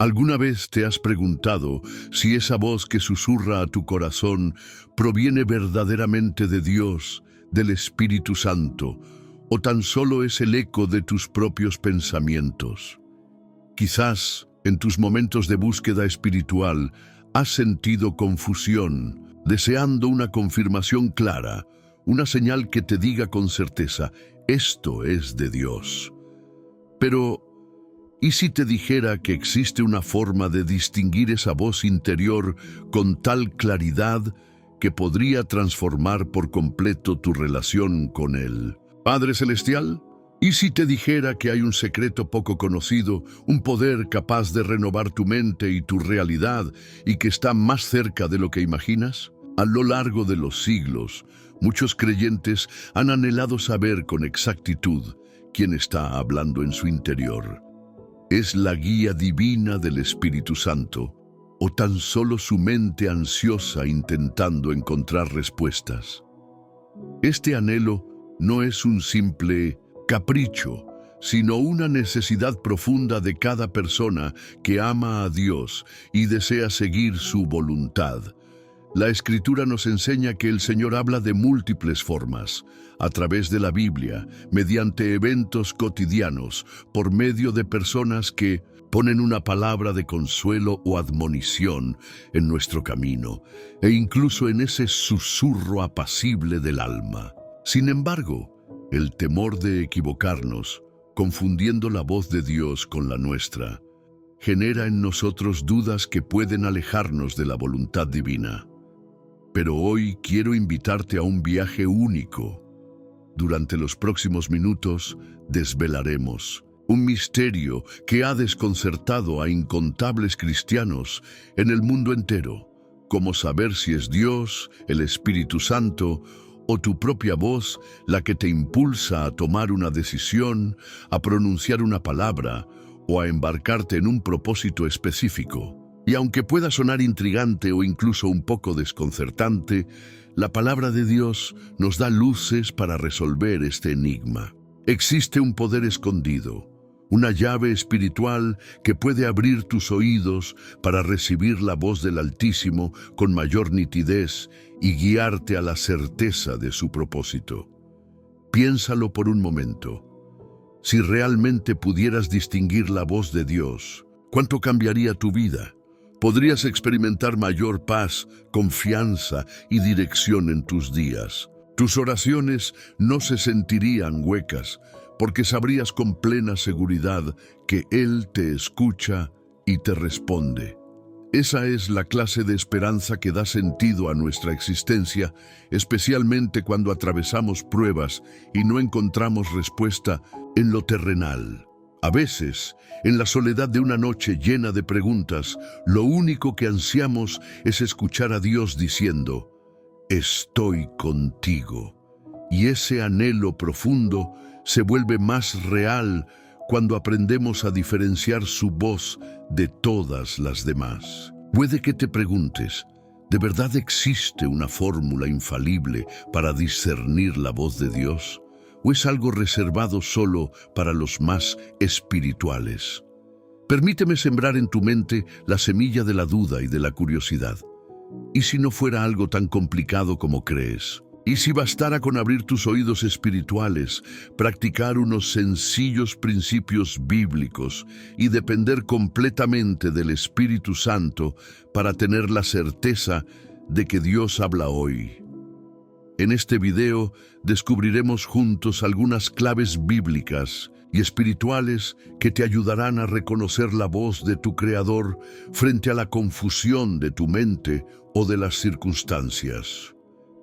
¿Alguna vez te has preguntado si esa voz que susurra a tu corazón proviene verdaderamente de Dios, del Espíritu Santo, o tan solo es el eco de tus propios pensamientos? Quizás, en tus momentos de búsqueda espiritual, has sentido confusión, deseando una confirmación clara, una señal que te diga con certeza, esto es de Dios. Pero, ¿y si te dijera que existe una forma de distinguir esa voz interior con tal claridad que podría transformar por completo tu relación con Él? Padre Celestial, ¿y si te dijera que hay un secreto poco conocido, un poder capaz de renovar tu mente y tu realidad y que está más cerca de lo que imaginas? A lo largo de los siglos, muchos creyentes han anhelado saber con exactitud quién está hablando en su interior. ¿Es la guía divina del Espíritu Santo o tan solo su mente ansiosa intentando encontrar respuestas? Este anhelo no es un simple capricho, sino una necesidad profunda de cada persona que ama a Dios y desea seguir su voluntad. La Escritura nos enseña que el Señor habla de múltiples formas, a través de la Biblia, mediante eventos cotidianos, por medio de personas que ponen una palabra de consuelo o admonición en nuestro camino, e incluso en ese susurro apacible del alma. Sin embargo, el temor de equivocarnos, confundiendo la voz de Dios con la nuestra, genera en nosotros dudas que pueden alejarnos de la voluntad divina. Pero hoy quiero invitarte a un viaje único. Durante los próximos minutos desvelaremos un misterio que ha desconcertado a incontables cristianos en el mundo entero. Cómo saber si es Dios, el Espíritu Santo o tu propia voz la que te impulsa a tomar una decisión, a pronunciar una palabra o a embarcarte en un propósito específico. Y aunque pueda sonar intrigante o incluso un poco desconcertante, la palabra de Dios nos da luces para resolver este enigma. Existe un poder escondido, una llave espiritual que puede abrir tus oídos para recibir la voz del Altísimo con mayor nitidez y guiarte a la certeza de su propósito. Piénsalo por un momento. Si realmente pudieras distinguir la voz de Dios, ¿cuánto cambiaría tu vida? Podrías experimentar mayor paz, confianza y dirección en tus días. Tus oraciones no se sentirían huecas, porque sabrías con plena seguridad que Él te escucha y te responde. Esa es la clase de esperanza que da sentido a nuestra existencia, especialmente cuando atravesamos pruebas y no encontramos respuesta en lo terrenal. A veces, en la soledad de una noche llena de preguntas, lo único que ansiamos es escuchar a Dios diciendo, «Estoy contigo». Y ese anhelo profundo se vuelve más real cuando aprendemos a diferenciar su voz de todas las demás. Puede que te preguntes, ¿de verdad existe una fórmula infalible para discernir la voz de Dios? ¿O es algo reservado solo para los más espirituales? Permíteme sembrar en tu mente la semilla de la duda y de la curiosidad. ¿Y si no fuera algo tan complicado como crees? ¿Y si bastara con abrir tus oídos espirituales, practicar unos sencillos principios bíblicos y depender completamente del Espíritu Santo para tener la certeza de que Dios habla hoy? En este video descubriremos juntos algunas claves bíblicas y espirituales que te ayudarán a reconocer la voz de tu Creador frente a la confusión de tu mente o de las circunstancias.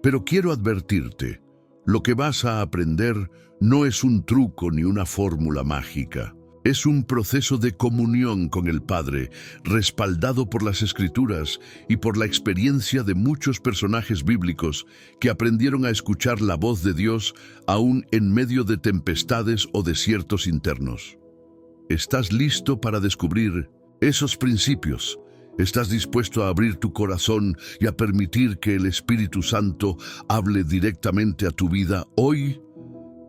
Pero quiero advertirte, lo que vas a aprender no es un truco ni una fórmula mágica. Es un proceso de comunión con el Padre, respaldado por las Escrituras y por la experiencia de muchos personajes bíblicos que aprendieron a escuchar la voz de Dios aún en medio de tempestades o desiertos internos. ¿Estás listo para descubrir esos principios? ¿Estás dispuesto a abrir tu corazón y a permitir que el Espíritu Santo hable directamente a tu vida hoy?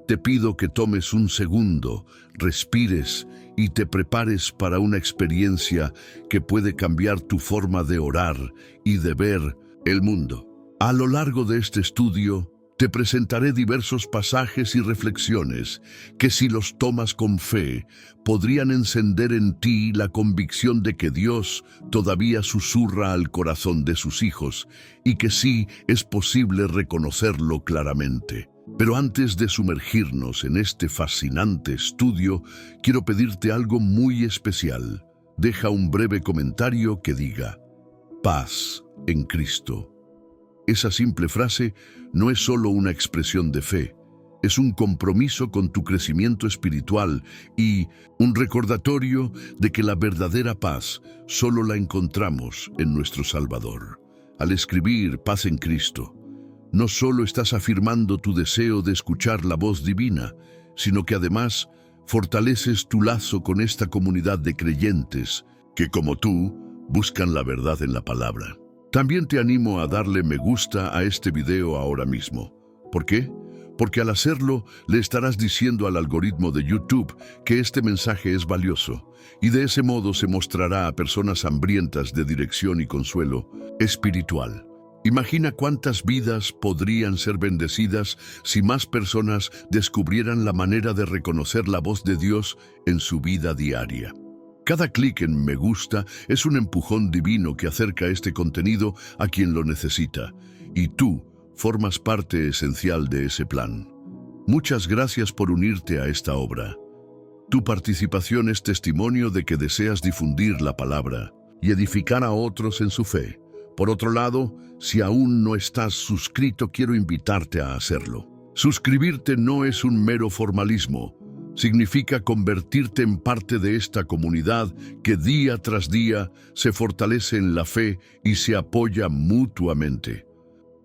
Te pido que tomes un segundo, respires y te prepares para una experiencia que puede cambiar tu forma de orar y de ver el mundo. A lo largo de este estudio, te presentaré diversos pasajes y reflexiones que, si los tomas con fe, podrían encender en ti la convicción de que Dios todavía susurra al corazón de sus hijos y que sí es posible reconocerlo claramente. Pero antes de sumergirnos en este fascinante estudio, quiero pedirte algo muy especial. Deja un breve comentario que diga: paz en Cristo. Esa simple frase no es solo una expresión de fe, es un compromiso con tu crecimiento espiritual y un recordatorio de que la verdadera paz solo la encontramos en nuestro Salvador. Al escribir paz en Cristo, no solo estás afirmando tu deseo de escuchar la voz divina, sino que además fortaleces tu lazo con esta comunidad de creyentes que, como tú, buscan la verdad en la palabra. También te animo a darle me gusta a este video ahora mismo. ¿Por qué? Porque al hacerlo le estarás diciendo al algoritmo de YouTube que este mensaje es valioso, y de ese modo se mostrará a personas hambrientas de dirección y consuelo espiritual. Imagina cuántas vidas podrían ser bendecidas si más personas descubrieran la manera de reconocer la voz de Dios en su vida diaria. Cada clic en me gusta es un empujón divino que acerca este contenido a quien lo necesita, y tú formas parte esencial de ese plan. Muchas gracias por unirte a esta obra. Tu participación es testimonio de que deseas difundir la palabra y edificar a otros en su fe. Por otro lado, si aún no estás suscrito, quiero invitarte a hacerlo. Suscribirte no es un mero formalismo. Significa convertirte en parte de esta comunidad que día tras día se fortalece en la fe y se apoya mutuamente.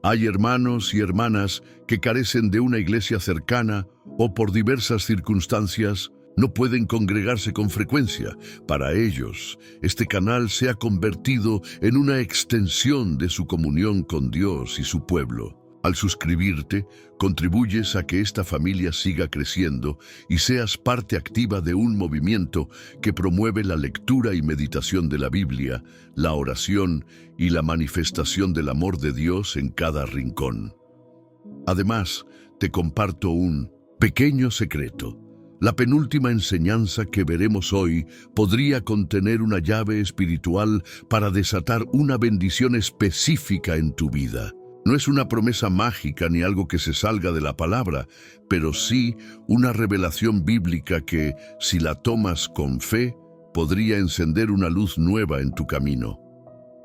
Hay hermanos y hermanas que carecen de una iglesia cercana o por diversas circunstancias no pueden congregarse con frecuencia. Para ellos, este canal se ha convertido en una extensión de su comunión con Dios y su pueblo. Al suscribirte, contribuyes a que esta familia siga creciendo y seas parte activa de un movimiento que promueve la lectura y meditación de la Biblia, la oración y la manifestación del amor de Dios en cada rincón. Además, te comparto un pequeño secreto. La penúltima enseñanza que veremos hoy podría contener una llave espiritual para desatar una bendición específica en tu vida. No es una promesa mágica ni algo que se salga de la palabra, pero sí una revelación bíblica que, si la tomas con fe, podría encender una luz nueva en tu camino.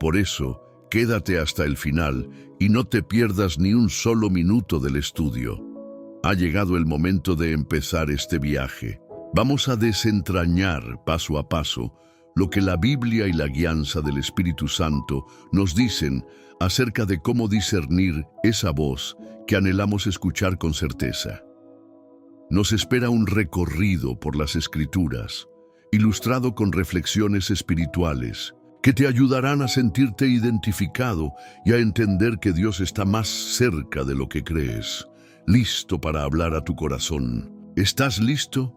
Por eso, quédate hasta el final y no te pierdas ni un solo minuto del estudio. Ha llegado el momento de empezar este viaje. Vamos a desentrañar paso a paso lo que la Biblia y la guianza del Espíritu Santo nos dicen acerca de cómo discernir esa voz que anhelamos escuchar con certeza. Nos espera un recorrido por las Escrituras, ilustrado con reflexiones espirituales, que te ayudarán a sentirte identificado y a entender que Dios está más cerca de lo que crees, listo para hablar a tu corazón. ¿Estás listo?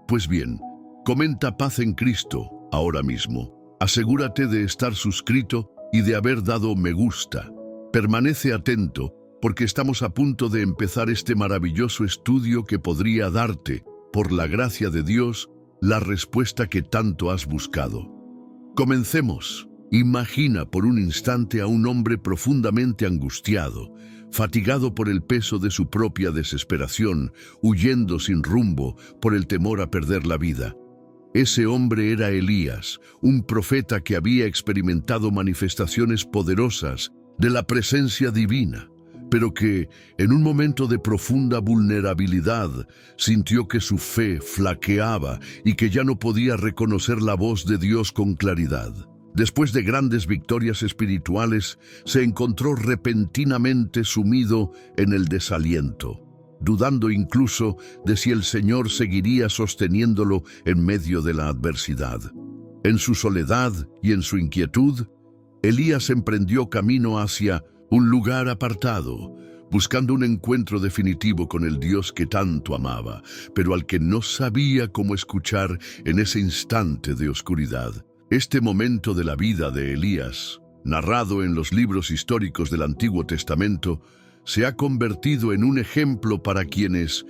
Pues bien, comenta paz en Cristo ahora mismo. Asegúrate de estar suscrito y de haber dado me gusta. Permanece atento porque estamos a punto de empezar este maravilloso estudio que podría darte, por la gracia de Dios, la respuesta que tanto has buscado. Comencemos. Imagina por un instante a un hombre profundamente angustiado, fatigado por el peso de su propia desesperación, huyendo sin rumbo por el temor a perder la vida. Ese hombre era Elías, un profeta que había experimentado manifestaciones poderosas de la presencia divina, pero que, en un momento de profunda vulnerabilidad, sintió que su fe flaqueaba y que ya no podía reconocer la voz de Dios con claridad. Después de grandes victorias espirituales, se encontró repentinamente sumido en el desaliento, dudando incluso de si el Señor seguiría sosteniéndolo en medio de la adversidad. En su soledad y en su inquietud, Elías emprendió camino hacia un lugar apartado, buscando un encuentro definitivo con el Dios que tanto amaba, pero al que no sabía cómo escuchar en ese instante de oscuridad. Este momento de la vida de Elías, narrado en los libros históricos del Antiguo Testamento, se ha convertido en un ejemplo para quienes,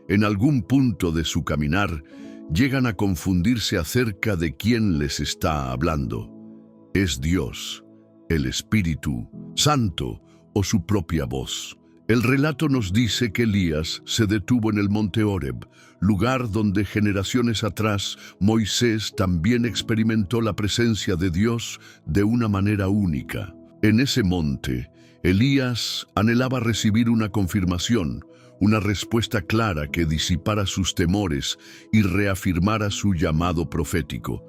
en algún punto de su caminar, llegan a confundirse acerca de quién les está hablando. ¿Es Dios, el Espíritu Santo o su propia voz? El relato nos dice que Elías se detuvo en el monte Horeb, lugar donde generaciones atrás Moisés también experimentó la presencia de Dios de una manera única. En ese monte, Elías anhelaba recibir una confirmación, una respuesta clara que disipara sus temores y reafirmara su llamado profético.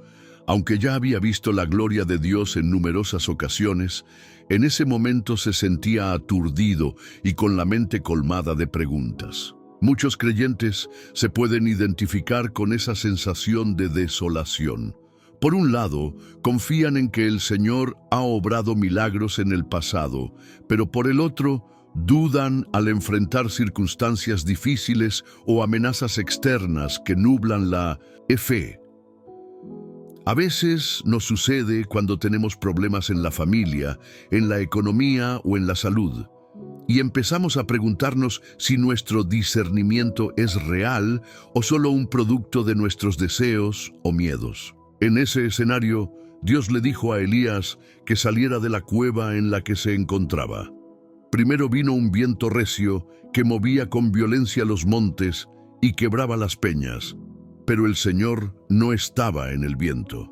Aunque ya había visto la gloria de Dios en numerosas ocasiones, en ese momento se sentía aturdido y con la mente colmada de preguntas. Muchos creyentes se pueden identificar con esa sensación de desolación. Por un lado, confían en que el Señor ha obrado milagros en el pasado, pero por el otro, dudan al enfrentar circunstancias difíciles o amenazas externas que nublan la fe. A veces nos sucede cuando tenemos problemas en la familia, en la economía o en la salud, y empezamos a preguntarnos si nuestro discernimiento es real o solo un producto de nuestros deseos o miedos. En ese escenario, Dios le dijo a Elías que saliera de la cueva en la que se encontraba. Primero vino un viento recio que movía con violencia los montes y quebraba las peñas, pero el Señor no estaba en el viento.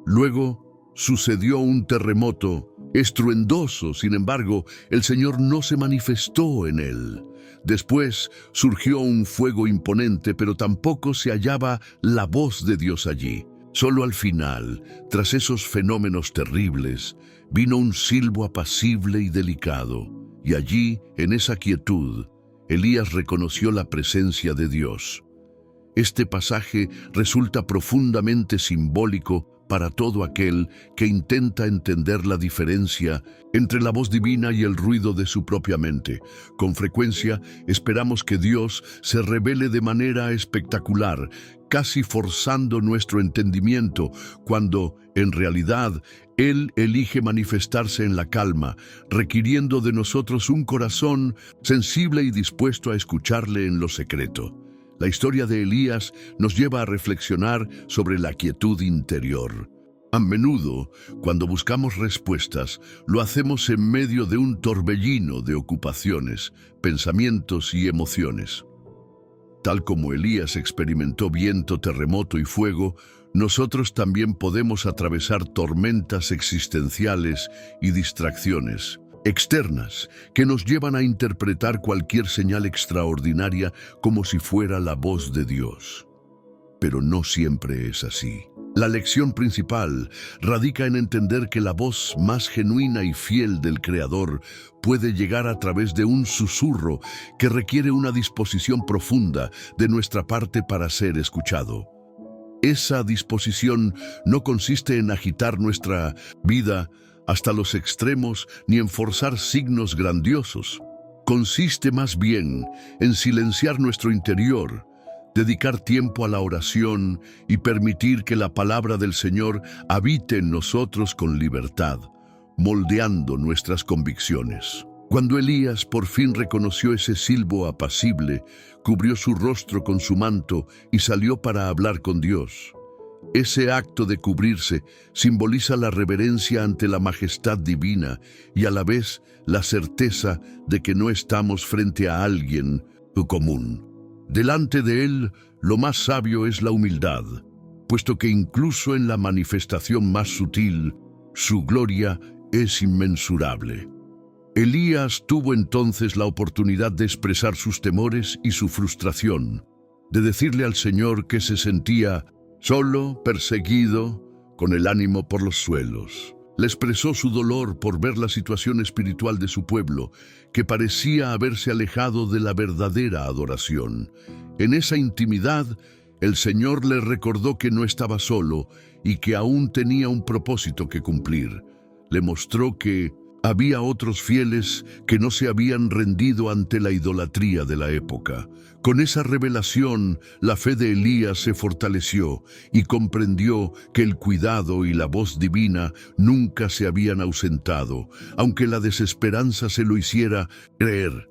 Luego sucedió un terremoto estruendoso, sin embargo, el Señor no se manifestó en él. Después surgió un fuego imponente, pero tampoco se hallaba la voz de Dios allí. Solo al final, tras esos fenómenos terribles, vino un silbo apacible y delicado, y allí, en esa quietud, Elías reconoció la presencia de Dios. Este pasaje resulta profundamente simbólico para todo aquel que intenta entender la diferencia entre la voz divina y el ruido de su propia mente. Con frecuencia esperamos que Dios se revele de manera espectacular, casi forzando nuestro entendimiento, cuando, en realidad, Él elige manifestarse en la calma, requiriendo de nosotros un corazón sensible y dispuesto a escucharle en lo secreto. La historia de Elías nos lleva a reflexionar sobre la quietud interior. A menudo, cuando buscamos respuestas, lo hacemos en medio de un torbellino de ocupaciones, pensamientos y emociones. Tal como Elías experimentó viento, terremoto y fuego, nosotros también podemos atravesar tormentas existenciales y distracciones externas que nos llevan a interpretar cualquier señal extraordinaria como si fuera la voz de Dios. Pero no siempre es así. La lección principal radica en entender que la voz más genuina y fiel del Creador puede llegar a través de un susurro que requiere una disposición profunda de nuestra parte para ser escuchado. Esa disposición no consiste en agitar nuestra vida hasta los extremos ni en forzar signos grandiosos. Consiste más bien en silenciar nuestro interior, dedicar tiempo a la oración y permitir que la palabra del Señor habite en nosotros con libertad, moldeando nuestras convicciones. Cuando Elías por fin reconoció ese silbo apacible, cubrió su rostro con su manto y salió para hablar con Dios. Ese acto de cubrirse simboliza la reverencia ante la majestad divina y a la vez la certeza de que no estamos frente a alguien común. Delante de Él, lo más sabio es la humildad, puesto que incluso en la manifestación más sutil, su gloria es inmensurable. Elías tuvo entonces la oportunidad de expresar sus temores y su frustración, de decirle al Señor que se sentía solo, perseguido, con el ánimo por los suelos. Le expresó su dolor por ver la situación espiritual de su pueblo, que parecía haberse alejado de la verdadera adoración. En esa intimidad, el Señor le recordó que no estaba solo y que aún tenía un propósito que cumplir. Le mostró que, Había otros fieles que no se habían rendido ante la idolatría de la época. Con esa revelación, la fe de Elías se fortaleció y comprendió que el cuidado y la voz divina nunca se habían ausentado, aunque la desesperanza se lo hiciera creer.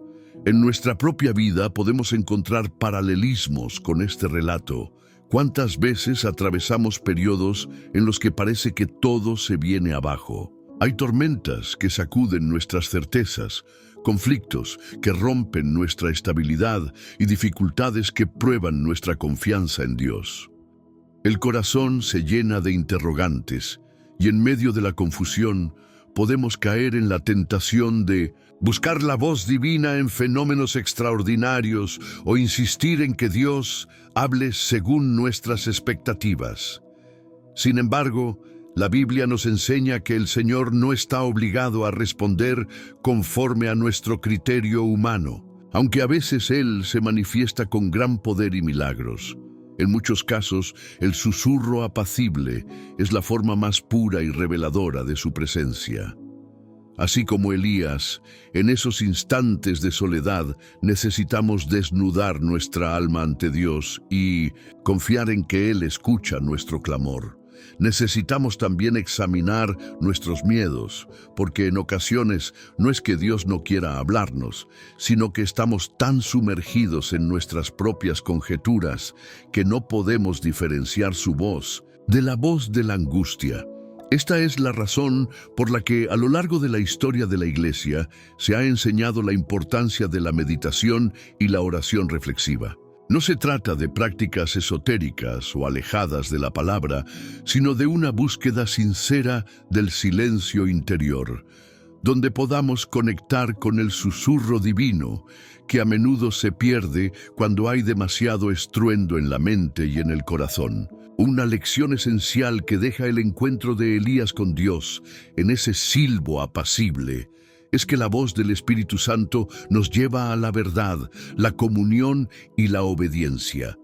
En nuestra propia vida podemos encontrar paralelismos con este relato. ¿Cuántas veces atravesamos periodos en los que parece que todo se viene abajo? Hay tormentas que sacuden nuestras certezas, conflictos que rompen nuestra estabilidad y dificultades que prueban nuestra confianza en Dios. El corazón se llena de interrogantes y en medio de la confusión podemos caer en la tentación de buscar la voz divina en fenómenos extraordinarios o insistir en que Dios hable según nuestras expectativas. Sin embargo, la Biblia nos enseña que el Señor no está obligado a responder conforme a nuestro criterio humano, aunque a veces Él se manifiesta con gran poder y milagros. En muchos casos, el susurro apacible es la forma más pura y reveladora de su presencia. Así como Elías, en esos instantes de soledad necesitamos desnudar nuestra alma ante Dios y confiar en que Él escucha nuestro clamor. Necesitamos también examinar nuestros miedos, porque en ocasiones no es que Dios no quiera hablarnos, sino que estamos tan sumergidos en nuestras propias conjeturas que no podemos diferenciar su voz de la voz de la angustia. Esta es la razón por la que a lo largo de la historia de la Iglesia se ha enseñado la importancia de la meditación y la oración reflexiva. No se trata de prácticas esotéricas o alejadas de la palabra, sino de una búsqueda sincera del silencio interior, donde podamos conectar con el susurro divino, que a menudo se pierde cuando hay demasiado estruendo en la mente y en el corazón. Una lección esencial que deja el encuentro de Elías con Dios en ese silbo apacible es que la voz del Espíritu Santo nos lleva a la verdad, la comunión y la obediencia.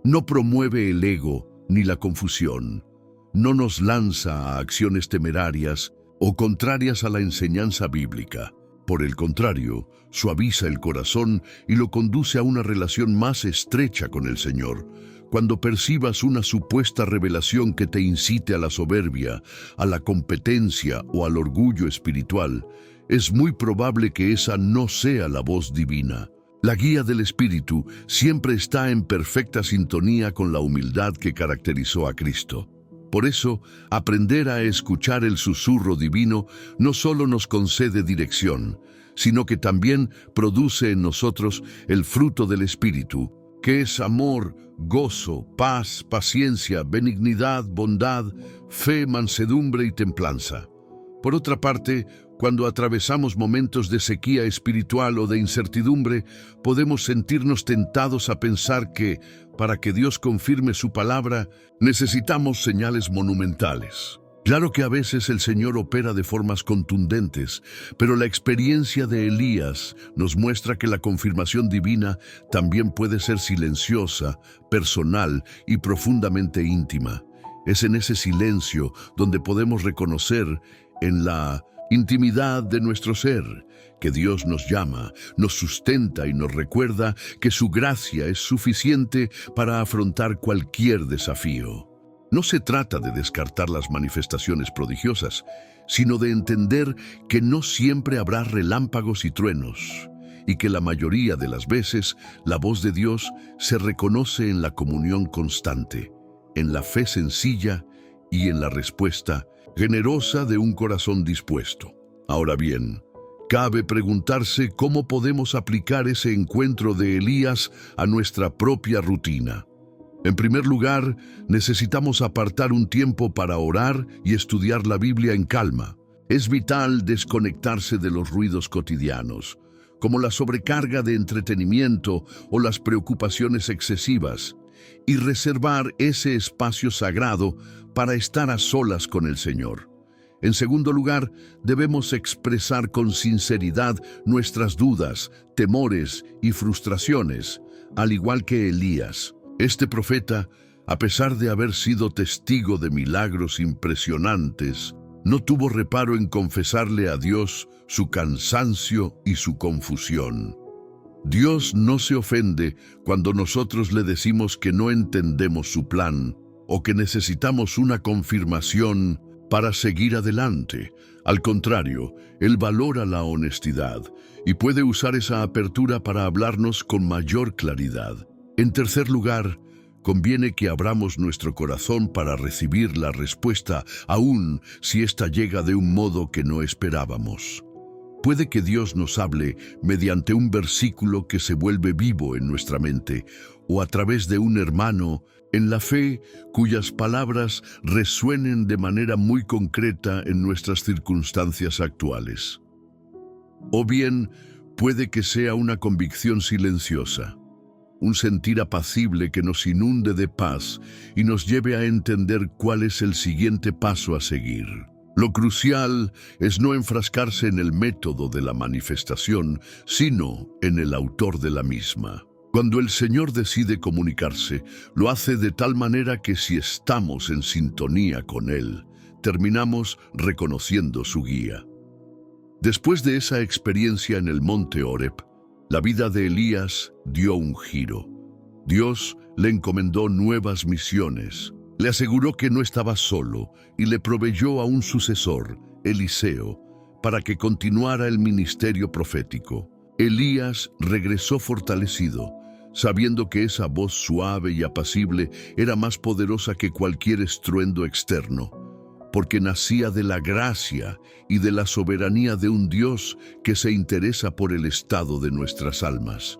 No promueve el ego ni la confusión. No nos lanza a acciones temerarias o contrarias a la enseñanza bíblica. Por el contrario, suaviza el corazón y lo conduce a una relación más estrecha con el Señor. Cuando percibas una supuesta revelación que te incite a la soberbia, a la competencia o al orgullo espiritual, es muy probable que esa no sea la voz divina. La guía del Espíritu siempre está en perfecta sintonía con la humildad que caracterizó a Cristo. Por eso, aprender a escuchar el susurro divino no solo nos concede dirección, sino que también produce en nosotros el fruto del Espíritu, que es amor, gozo, paz, paciencia, benignidad, bondad, fe, mansedumbre y templanza. Por otra parte, cuando atravesamos momentos de sequía espiritual o de incertidumbre, podemos sentirnos tentados a pensar que, para que Dios confirme su palabra, necesitamos señales monumentales. Claro que a veces el Señor opera de formas contundentes, pero la experiencia de Elías nos muestra que la confirmación divina también puede ser silenciosa, personal y profundamente íntima. Es en ese silencio donde podemos reconocer en la intimidad de nuestro ser que Dios nos llama, nos sustenta y nos recuerda que su gracia es suficiente para afrontar cualquier desafío. No se trata de descartar las manifestaciones prodigiosas, sino de entender que no siempre habrá relámpagos y truenos, y que la mayoría de las veces la voz de Dios se reconoce en la comunión constante, en la fe sencilla y en la respuesta generosa de un corazón dispuesto. Ahora bien, cabe preguntarse cómo podemos aplicar ese encuentro de Elías a nuestra propia rutina. En primer lugar, necesitamos apartar un tiempo para orar y estudiar la Biblia en calma. Es vital desconectarse de los ruidos cotidianos, como la sobrecarga de entretenimiento o las preocupaciones excesivas, y reservar ese espacio sagrado para estar a solas con el Señor. En segundo lugar, debemos expresar con sinceridad nuestras dudas, temores y frustraciones, al igual que Elías. Este profeta, a pesar de haber sido testigo de milagros impresionantes, no tuvo reparo en confesarle a Dios su cansancio y su confusión. Dios no se ofende cuando nosotros le decimos que no entendemos su plan o que necesitamos una confirmación para seguir adelante. Al contrario, Él valora la honestidad y puede usar esa apertura para hablarnos con mayor claridad. En tercer lugar, conviene que abramos nuestro corazón para recibir la respuesta, aun si ésta llega de un modo que no esperábamos. Puede que Dios nos hable mediante un versículo que se vuelve vivo en nuestra mente, o a través de un hermano en la fe cuyas palabras resuenen de manera muy concreta en nuestras circunstancias actuales. O bien, puede que sea una convicción silenciosa, un sentir apacible que nos inunde de paz y nos lleve a entender cuál es el siguiente paso a seguir. Lo crucial es no enfrascarse en el método de la manifestación, sino en el autor de la misma. Cuando el Señor decide comunicarse, lo hace de tal manera que si estamos en sintonía con Él, terminamos reconociendo su guía. Después de esa experiencia en el monte Horeb, la vida de Elías dio un giro. Dios le encomendó nuevas misiones, le aseguró que no estaba solo y le proveyó a un sucesor, Eliseo, para que continuara el ministerio profético. Elías regresó fortalecido, sabiendo que esa voz suave y apacible era más poderosa que cualquier estruendo externo, porque nacía de la gracia y de la soberanía de un Dios que se interesa por el estado de nuestras almas.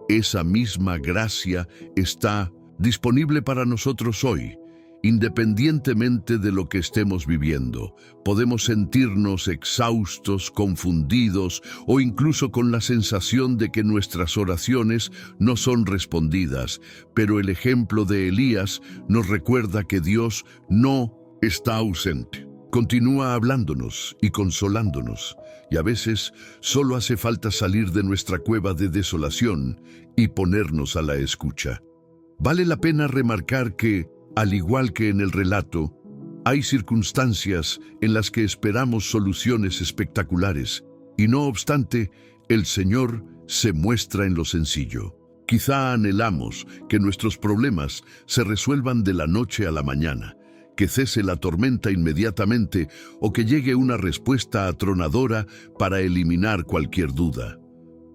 Esa misma gracia está disponible para nosotros hoy. Independientemente de lo que estemos viviendo, podemos sentirnos exhaustos, confundidos o incluso con la sensación de que nuestras oraciones no son respondidas, pero el ejemplo de Elías nos recuerda que Dios no está ausente. Continúa hablándonos y consolándonos, y a veces solo hace falta salir de nuestra cueva de desolación y ponernos a la escucha. Vale la pena remarcar que, al igual que en el relato, hay circunstancias en las que esperamos soluciones espectaculares, y no obstante, el Señor se muestra en lo sencillo. Quizá anhelamos que nuestros problemas se resuelvan de la noche a la mañana, que cese la tormenta inmediatamente o que llegue una respuesta atronadora para eliminar cualquier duda.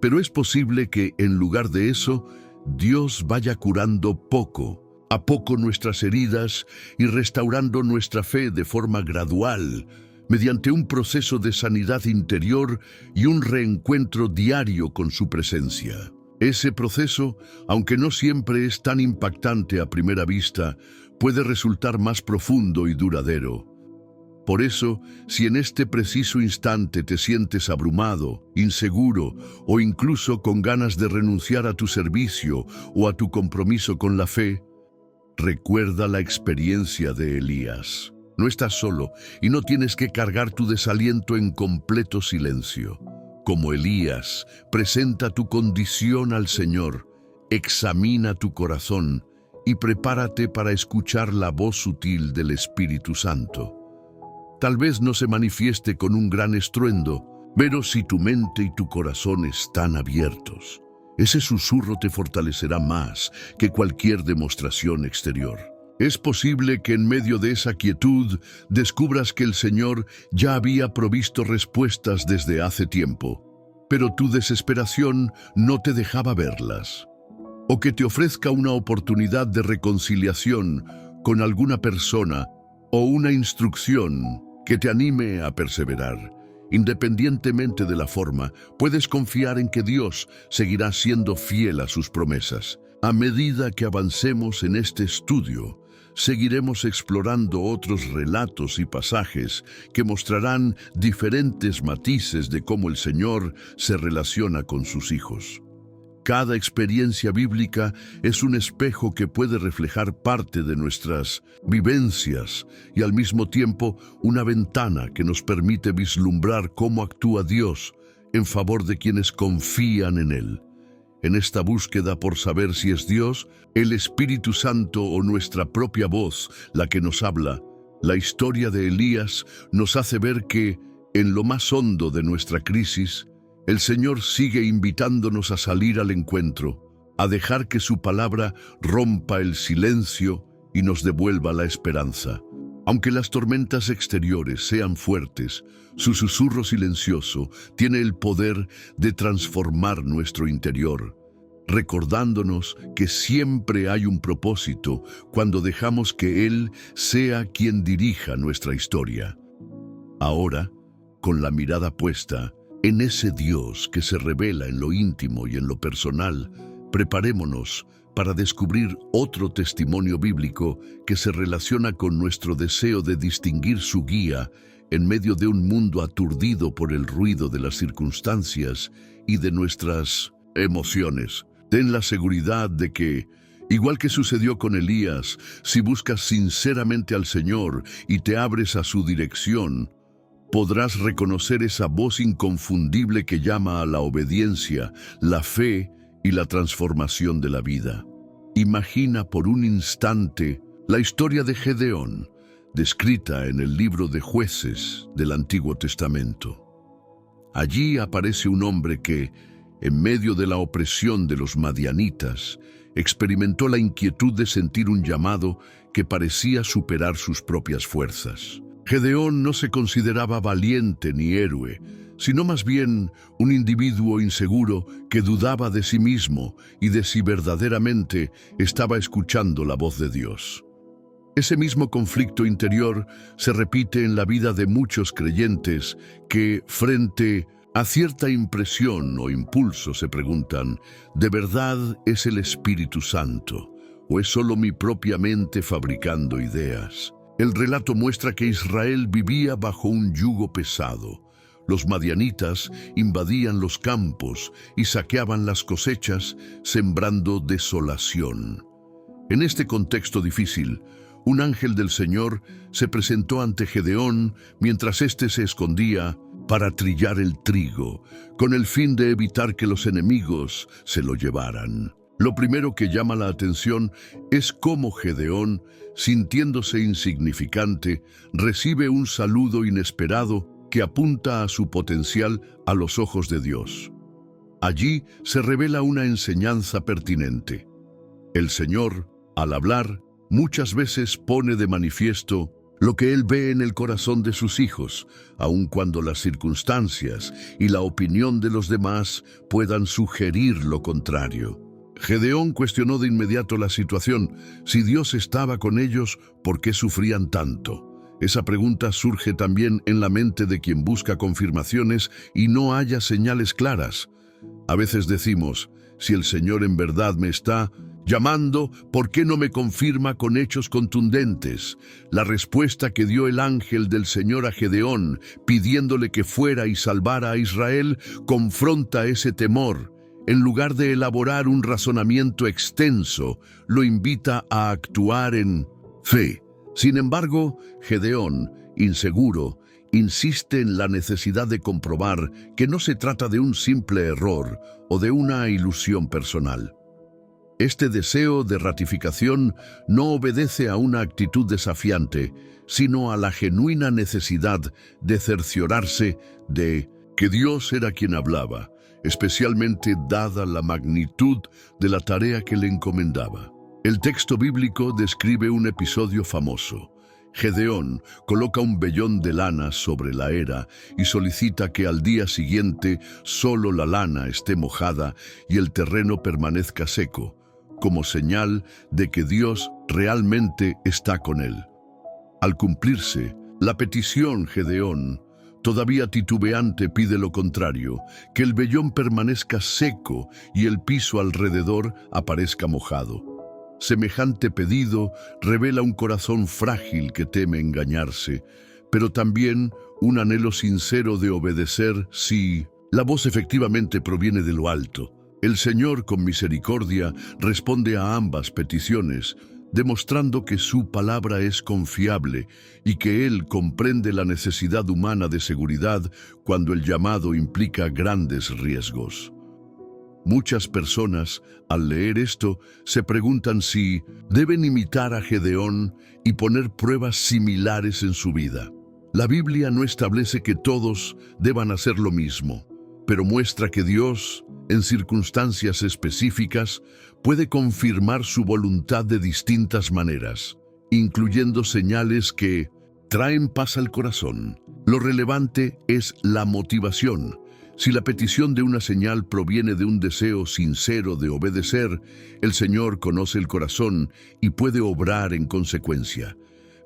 Pero es posible que, en lugar de eso, Dios vaya curando poco a poco nuestras heridas y restaurando nuestra fe de forma gradual, mediante un proceso de sanidad interior y un reencuentro diario con su presencia. Ese proceso, aunque no siempre es tan impactante a primera vista, puede resultar más profundo y duradero. Por eso, si en este preciso instante te sientes abrumado, inseguro o incluso con ganas de renunciar a tu servicio o a tu compromiso con la fe, recuerda la experiencia de Elías. No estás solo y no tienes que cargar tu desaliento en completo silencio. Como Elías, presenta tu condición al Señor, examina tu corazón y prepárate para escuchar la voz sutil del Espíritu Santo. Tal vez no se manifieste con un gran estruendo, pero si tu mente y tu corazón están abiertos, ese susurro te fortalecerá más que cualquier demostración exterior. Es posible que en medio de esa quietud descubras que el Señor ya había provisto respuestas desde hace tiempo, pero tu desesperación no te dejaba verlas. O que te ofrezca una oportunidad de reconciliación con alguna persona o una instrucción que te anime a perseverar. Independientemente de la forma, puedes confiar en que Dios seguirá siendo fiel a sus promesas. A medida que avancemos en este estudio, seguiremos explorando otros relatos y pasajes que mostrarán diferentes matices de cómo el Señor se relaciona con sus hijos. Cada experiencia bíblica es un espejo que puede reflejar parte de nuestras vivencias y al mismo tiempo una ventana que nos permite vislumbrar cómo actúa Dios en favor de quienes confían en Él. En esta búsqueda por saber si es Dios, el Espíritu Santo o nuestra propia voz la que nos habla, La historia de Elías nos hace ver que, en lo más hondo de nuestra crisis, el Señor sigue invitándonos a salir al encuentro, a dejar que su palabra rompa el silencio y nos devuelva la esperanza. Aunque las tormentas exteriores sean fuertes, su susurro silencioso tiene el poder de transformar nuestro interior, recordándonos que siempre hay un propósito cuando dejamos que Él sea quien dirija nuestra historia. Ahora, con la mirada puesta en ese Dios que se revela en lo íntimo y en lo personal, preparémonos para descubrir otro testimonio bíblico que se relaciona con nuestro deseo de distinguir su guía en medio de un mundo aturdido por el ruido de las circunstancias y de nuestras emociones. Ten la seguridad de que, igual que sucedió con Elías, si buscas sinceramente al Señor y te abres a su dirección, podrás reconocer esa voz inconfundible que llama a la obediencia, la fe y la transformación de la vida. Imagina por un instante la historia de Gedeón, descrita en el libro de Jueces del Antiguo Testamento. Allí aparece un hombre que, en medio de la opresión de los madianitas, experimentó la inquietud de sentir un llamado que parecía superar sus propias fuerzas. Gedeón no se consideraba valiente ni héroe, sino más bien un individuo inseguro que dudaba de sí mismo y de si verdaderamente estaba escuchando la voz de Dios. Ese mismo conflicto interior se repite en la vida de muchos creyentes que, frente a cierta impresión o impulso, se preguntan: ¿de verdad es el Espíritu Santo o es solo mi propia mente fabricando ideas? El relato muestra que Israel vivía bajo un yugo pesado. Los madianitas invadían los campos y saqueaban las cosechas, sembrando desolación. En este contexto difícil, un ángel del Señor se presentó ante Gedeón mientras éste se escondía para trillar el trigo, con el fin de evitar que los enemigos se lo llevaran. Lo primero que llama la atención es cómo Gedeón, sintiéndose insignificante, recibe un saludo inesperado que apunta a su potencial a los ojos de Dios. Allí se revela una enseñanza pertinente. El Señor, al hablar, muchas veces pone de manifiesto lo que Él ve en el corazón de sus hijos, aun cuando las circunstancias y la opinión de los demás puedan sugerir lo contrario. Gedeón cuestionó de inmediato la situación. Si Dios estaba con ellos, ¿por qué sufrían tanto? Esa pregunta surge también en la mente de quien busca confirmaciones y no haya señales claras. A veces decimos: si el Señor en verdad me está llamando, ¿por qué no me confirma con hechos contundentes? La respuesta que dio el ángel del Señor a Gedeón, pidiéndole que fuera y salvara a Israel, confronta ese temor. En lugar de elaborar un razonamiento extenso, lo invita a actuar en fe. Sin embargo, Gedeón, inseguro, insiste en la necesidad de comprobar que no se trata de un simple error o de una ilusión personal. Este deseo de ratificación no obedece a una actitud desafiante, sino a la genuina necesidad de cerciorarse de que Dios era quien hablaba, especialmente dada la magnitud de la tarea que le encomendaba. El texto bíblico describe un episodio famoso. Gedeón coloca un vellón de lana sobre la era y solicita que al día siguiente solo la lana esté mojada y el terreno permanezca seco, como señal de que Dios realmente está con él. Al cumplirse la petición, Gedeón, todavía titubeante, pide lo contrario: que el vellón permanezca seco y el piso alrededor aparezca mojado. Semejante pedido revela un corazón frágil que teme engañarse, pero también un anhelo sincero de obedecer si la voz efectivamente proviene de lo alto. El Señor, con misericordia, responde a ambas peticiones, demostrando que su palabra es confiable y que Él comprende la necesidad humana de seguridad cuando el llamado implica grandes riesgos. Muchas personas, al leer esto, se preguntan si deben imitar a Gedeón y poner pruebas similares en su vida. La Biblia no establece que todos deban hacer lo mismo, pero muestra que Dios, en circunstancias específicas, puede confirmar su voluntad de distintas maneras, incluyendo señales que traen paz al corazón. Lo relevante es la motivación. Si la petición de una señal proviene de un deseo sincero de obedecer, el Señor conoce el corazón y puede obrar en consecuencia.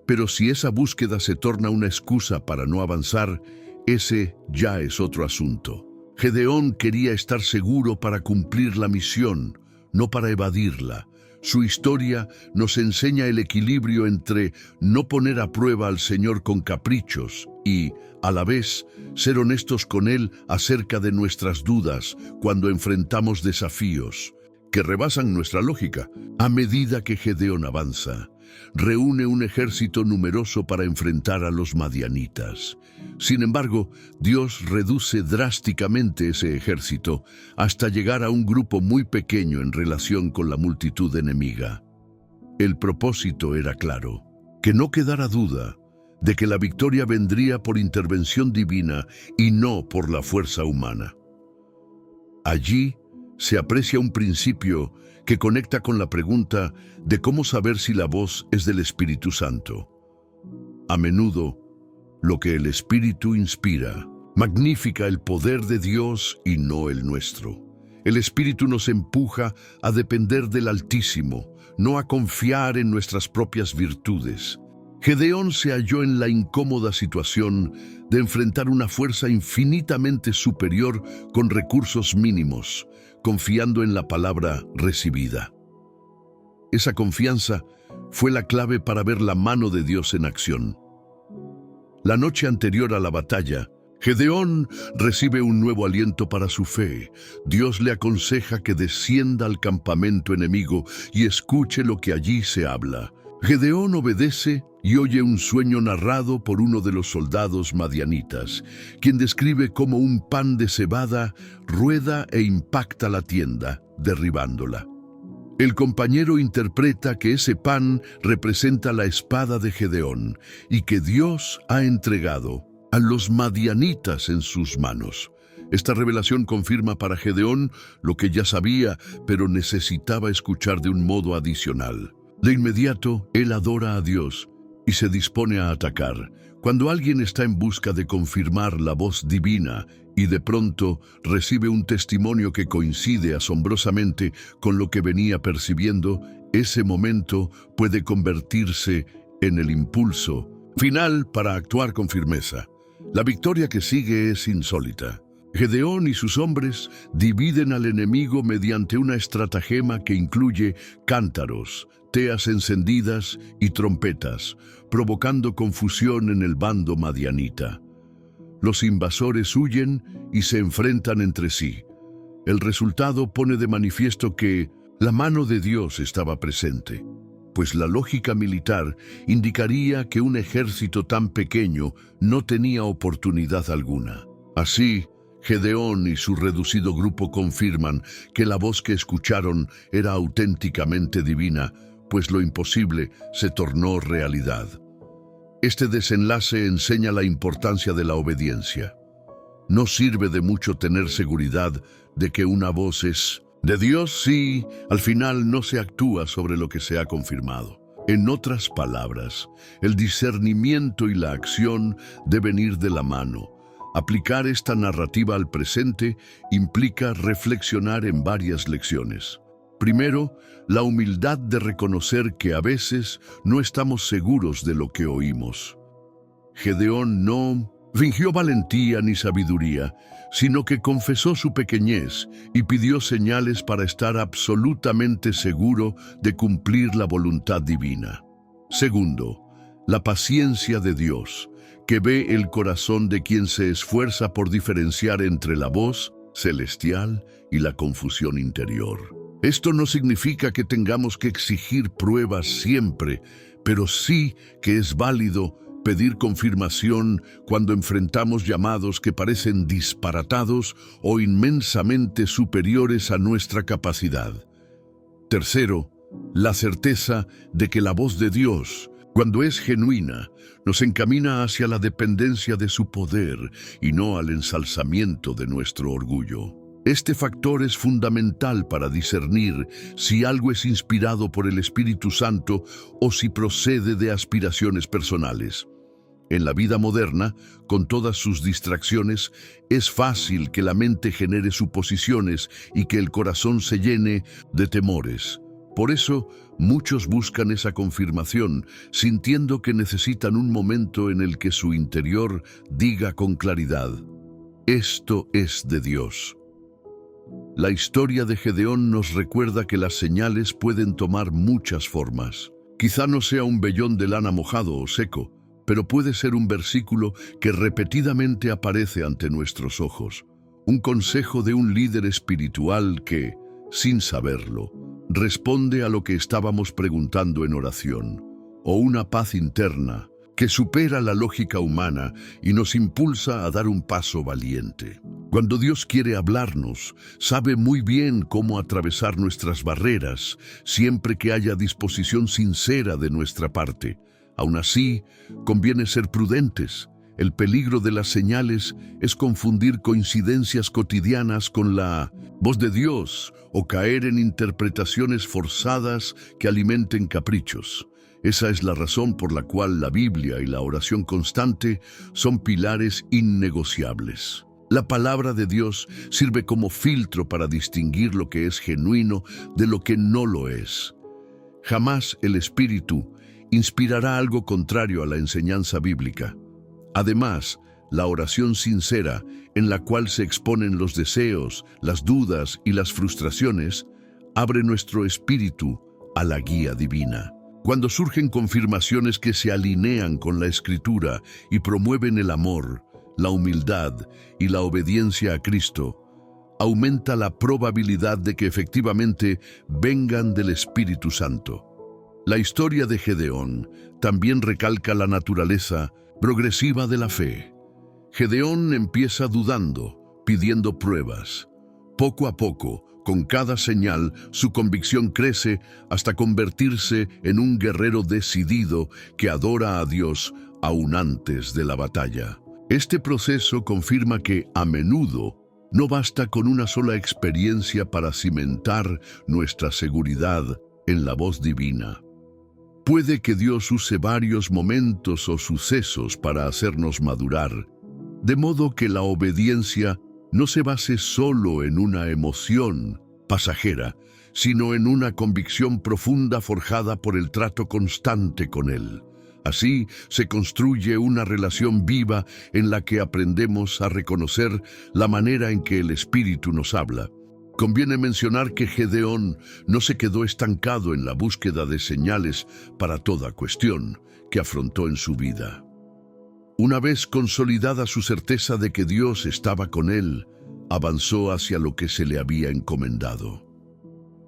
Pero si esa búsqueda se torna una excusa para no avanzar, ese ya es otro asunto. Gedeón quería estar seguro para cumplir la misión, no para evadirla. Su historia nos enseña el equilibrio entre no poner a prueba al Señor con caprichos y, a la vez, ser honestos con Él acerca de nuestras dudas cuando enfrentamos desafíos que rebasan nuestra lógica. A medida que Gedeón avanza, reúne un ejército numeroso para enfrentar a los madianitas. Sin embargo, Dios reduce drásticamente ese ejército hasta llegar a un grupo muy pequeño en relación con la multitud enemiga. El propósito era claro: que no quedara duda de que la victoria vendría por intervención divina y no por la fuerza humana. Allí se aprecia un principio que conecta con la pregunta de cómo saber si la voz es del Espíritu Santo. A menudo, lo que el Espíritu inspira magnifica el poder de Dios y no el nuestro. El Espíritu nos empuja a depender del Altísimo, no a confiar en nuestras propias virtudes. Gedeón se halló en la incómoda situación de enfrentar una fuerza infinitamente superior con recursos mínimos, confiando en la palabra recibida. Esa confianza fue la clave para ver la mano de Dios en acción. La noche anterior a la batalla, Gedeón recibe un nuevo aliento para su fe. Dios le aconseja que descienda al campamento enemigo y escuche lo que allí se habla. Gedeón obedece y oye un sueño narrado por uno de los soldados madianitas, quien describe cómo un pan de cebada rueda e impacta la tienda, derribándola. El compañero interpreta que ese pan representa la espada de Gedeón y que Dios ha entregado a los madianitas en sus manos. Esta revelación confirma para Gedeón lo que ya sabía, pero necesitaba escuchar de un modo adicional. De inmediato, él adora a Dios y se dispone a atacar. Cuando alguien está en busca de confirmar la voz divina y de pronto recibe un testimonio que coincide asombrosamente con lo que venía percibiendo, ese momento puede convertirse en el impulso final para actuar con firmeza. La victoria que sigue es insólita. Gedeón y sus hombres dividen al enemigo mediante una estratagema que incluye cántaros, teas encendidas y trompetas, provocando confusión en el bando madianita. Los invasores huyen y se enfrentan entre sí. El resultado pone de manifiesto que la mano de Dios estaba presente, pues la lógica militar indicaría que un ejército tan pequeño no tenía oportunidad alguna. Así, Gedeón y su reducido grupo confirman que la voz que escucharon era auténticamente divina, pues lo imposible se tornó realidad. Este desenlace enseña la importancia de la obediencia. No sirve de mucho tener seguridad de que una voz es de Dios si al final no se actúa sobre lo que se ha confirmado. En otras palabras, el discernimiento y la acción deben ir de la mano. Aplicar esta narrativa al presente implica reflexionar en varias lecciones. Primero, la humildad de reconocer que a veces no estamos seguros de lo que oímos. Gedeón no fingió valentía ni sabiduría, sino que confesó su pequeñez y pidió señales para estar absolutamente seguro de cumplir la voluntad divina. Segundo, la paciencia de Dios, que ve el corazón de quien se esfuerza por diferenciar entre la voz celestial y la confusión interior. Esto no significa que tengamos que exigir pruebas siempre, pero sí que es válido pedir confirmación cuando enfrentamos llamados que parecen disparatados o inmensamente superiores a nuestra capacidad. Tercero, la certeza de que la voz de Dios, cuando es genuina, nos encamina hacia la dependencia de su poder y no al ensalzamiento de nuestro orgullo. Este factor es fundamental para discernir si algo es inspirado por el Espíritu Santo o si procede de aspiraciones personales. En la vida moderna, con todas sus distracciones, es fácil que la mente genere suposiciones y que el corazón se llene de temores. Por eso, muchos buscan esa confirmación, sintiendo que necesitan un momento en el que su interior diga con claridad: esto es de Dios. La historia de Gedeón nos recuerda que las señales pueden tomar muchas formas. Quizá no sea un vellón de lana mojado o seco, pero puede ser un versículo que repetidamente aparece ante nuestros ojos. Un consejo de un líder espiritual que, sin saberlo, responde a lo que estábamos preguntando en oración. O una paz interna que supera la lógica humana y nos impulsa a dar un paso valiente. Cuando Dios quiere hablarnos, sabe muy bien cómo atravesar nuestras barreras, siempre que haya disposición sincera de nuestra parte. Aún así, conviene ser prudentes. El peligro de las señales es confundir coincidencias cotidianas con la voz de Dios o caer en interpretaciones forzadas que alimenten caprichos. Esa es la razón por la cual la Biblia y la oración constante son pilares innegociables. La palabra de Dios sirve como filtro para distinguir lo que es genuino de lo que no lo es. Jamás el Espíritu inspirará algo contrario a la enseñanza bíblica. Además, la oración sincera, en la cual se exponen los deseos, las dudas y las frustraciones, abre nuestro espíritu a la guía divina. Cuando surgen confirmaciones que se alinean con la Escritura y promueven el amor, la humildad y la obediencia a Cristo, aumenta la probabilidad de que efectivamente vengan del Espíritu Santo. La historia de Gedeón también recalca la naturaleza progresiva de la fe. Gedeón empieza dudando, pidiendo pruebas. Poco a poco, con cada señal, su convicción crece hasta convertirse en un guerrero decidido que adora a Dios aún antes de la batalla. Este proceso confirma que, a menudo, no basta con una sola experiencia para cimentar nuestra seguridad en la voz divina. Puede que Dios use varios momentos o sucesos para hacernos madurar, de modo que la obediencia no se base solo en una emoción pasajera, sino en una convicción profunda forjada por el trato constante con Él. Así se construye una relación viva en la que aprendemos a reconocer la manera en que el Espíritu nos habla. Conviene mencionar que Gedeón no se quedó estancado en la búsqueda de señales para toda cuestión que afrontó en su vida. Una vez consolidada su certeza de que Dios estaba con él, avanzó hacia lo que se le había encomendado.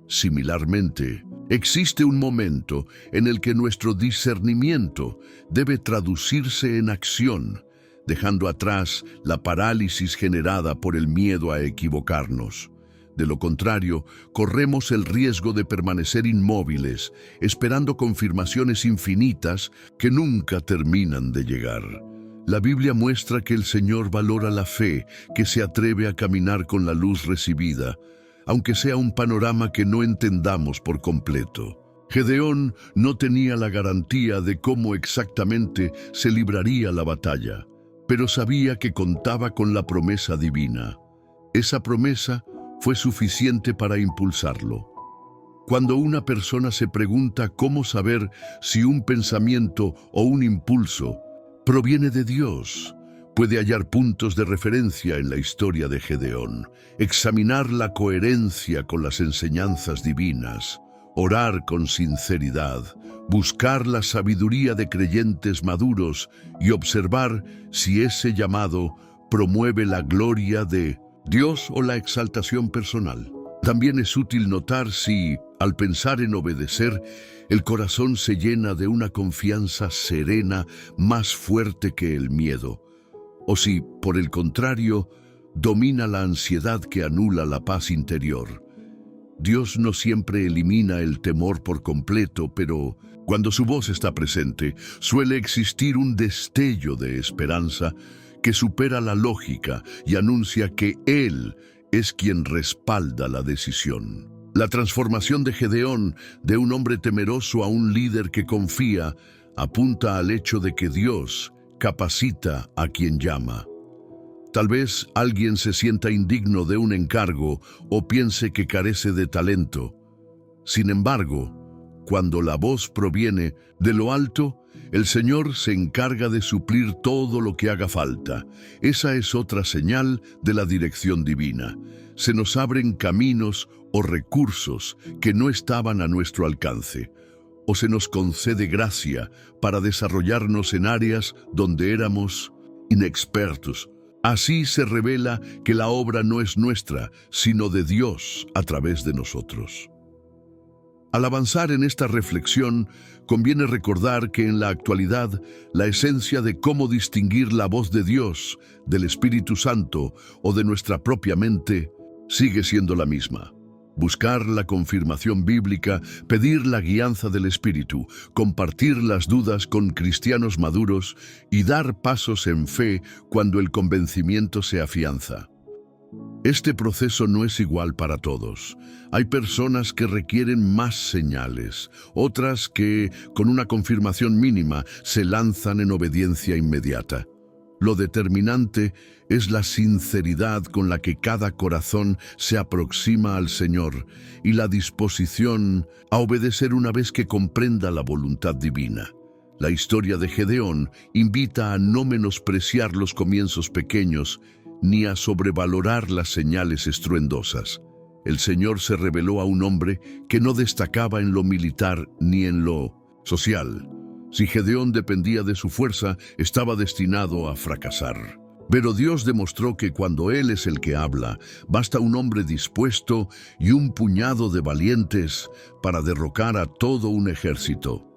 Similarmente, existe un momento en el que nuestro discernimiento debe traducirse en acción, dejando atrás la parálisis generada por el miedo a equivocarnos. De lo contrario, corremos el riesgo de permanecer inmóviles, esperando confirmaciones infinitas que nunca terminan de llegar. La Biblia muestra que el Señor valora la fe que se atreve a caminar con la luz recibida, aunque sea un panorama que no entendamos por completo. Gedeón no tenía la garantía de cómo exactamente se libraría la batalla, pero sabía que contaba con la promesa divina. Esa promesa fue suficiente para impulsarlo. Cuando una persona se pregunta cómo saber si un pensamiento o un impulso proviene de Dios, puede hallar puntos de referencia en la historia de Gedeón, examinar la coherencia con las enseñanzas divinas, orar con sinceridad, buscar la sabiduría de creyentes maduros y observar si ese llamado promueve la gloria de Dios o la exaltación personal. También es útil notar si, al pensar en obedecer, el corazón se llena de una confianza serena más fuerte que el miedo. O si, por el contrario, domina la ansiedad que anula la paz interior. Dios no siempre elimina el temor por completo, pero cuando su voz está presente, suele existir un destello de esperanza que supera la lógica y anuncia que Él es quien respalda la decisión. La transformación de Gedeón, de un hombre temeroso a un líder que confía, apunta al hecho de que Dios capacita a quien llama. Tal vez alguien se sienta indigno de un encargo o piense que carece de talento. Sin embargo, cuando la voz proviene de lo alto, el Señor se encarga de suplir todo lo que haga falta. Esa es otra señal de la dirección divina. Se nos abren caminos o recursos que no estaban a nuestro alcance, o se nos concede gracia para desarrollarnos en áreas donde éramos inexpertos. Así se revela que la obra no es nuestra, sino de Dios a través de nosotros. Al avanzar en esta reflexión, conviene recordar que en la actualidad la esencia de cómo distinguir la voz de Dios, del Espíritu Santo o de nuestra propia mente sigue siendo la misma. Buscar la confirmación bíblica, pedir la guianza del Espíritu, compartir las dudas con cristianos maduros y dar pasos en fe cuando el convencimiento se afianza. Este proceso no es igual para todos. Hay personas que requieren más señales, otras que, con una confirmación mínima, se lanzan en obediencia inmediata. Lo determinante es la sinceridad con la que cada corazón se aproxima al Señor y la disposición a obedecer una vez que comprenda la voluntad divina. La historia de Gedeón invita a no menospreciar los comienzos pequeños ni a sobrevalorar las señales estruendosas. El Señor se reveló a un hombre que no destacaba en lo militar ni en lo social. Si Gedeón dependía de su fuerza, estaba destinado a fracasar. Pero Dios demostró que cuando Él es el que habla, basta un hombre dispuesto y un puñado de valientes para derrocar a todo un ejército.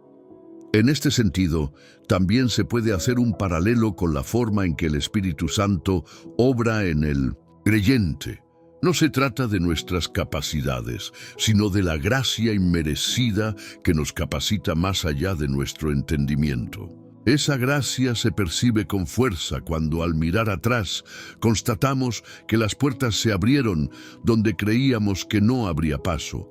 En este sentido, también se puede hacer un paralelo con la forma en que el Espíritu Santo obra en el creyente. No se trata de nuestras capacidades, sino de la gracia inmerecida que nos capacita más allá de nuestro entendimiento. Esa gracia se percibe con fuerza cuando al mirar atrás constatamos que las puertas se abrieron donde creíamos que no habría paso,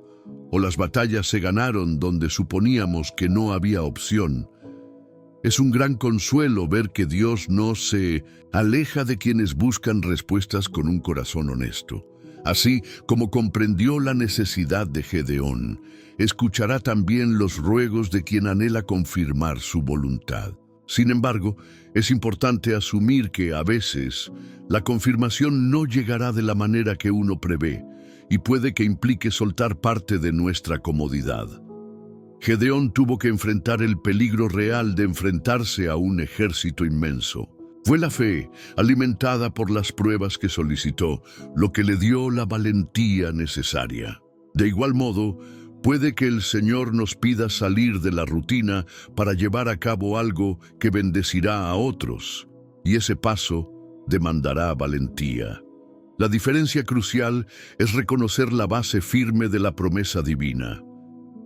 o las batallas se ganaron donde suponíamos que no había opción. Es un gran consuelo ver que Dios no se aleja de quienes buscan respuestas con un corazón honesto. Así como comprendió la necesidad de Gedeón, escuchará también los ruegos de quien anhela confirmar su voluntad. Sin embargo, es importante asumir que a veces la confirmación no llegará de la manera que uno prevé y puede que implique soltar parte de nuestra comodidad. Gedeón tuvo que enfrentar el peligro real de enfrentarse a un ejército inmenso. Fue la fe, alimentada por las pruebas que solicitó, lo que le dio la valentía necesaria. De igual modo, puede que el Señor nos pida salir de la rutina para llevar a cabo algo que bendecirá a otros, y ese paso demandará valentía. La diferencia crucial es reconocer la base firme de la promesa divina.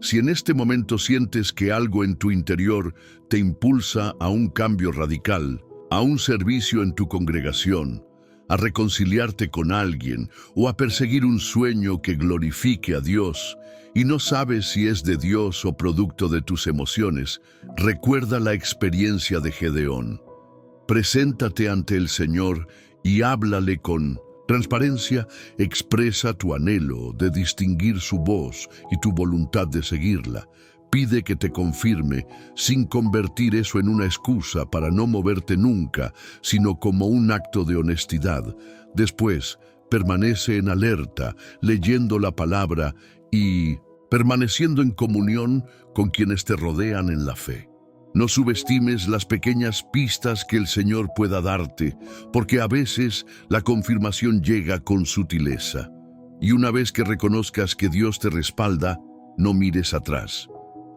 Si en este momento sientes que algo en tu interior te impulsa a un cambio radical, a un servicio en tu congregación, a reconciliarte con alguien o a perseguir un sueño que glorifique a Dios, y no sabes si es de Dios o producto de tus emociones, recuerda la experiencia de Gedeón. Preséntate ante el Señor y háblale con transparencia, expresa tu anhelo de distinguir su voz y tu voluntad de seguirla. Pide que te confirme, sin convertir eso en una excusa para no moverte nunca, sino como un acto de honestidad. Después, permanece en alerta, leyendo la palabra y permaneciendo en comunión con quienes te rodean en la fe. No subestimes las pequeñas pistas que el Señor pueda darte, porque a veces la confirmación llega con sutileza. Y una vez que reconozcas que Dios te respalda, no mires atrás.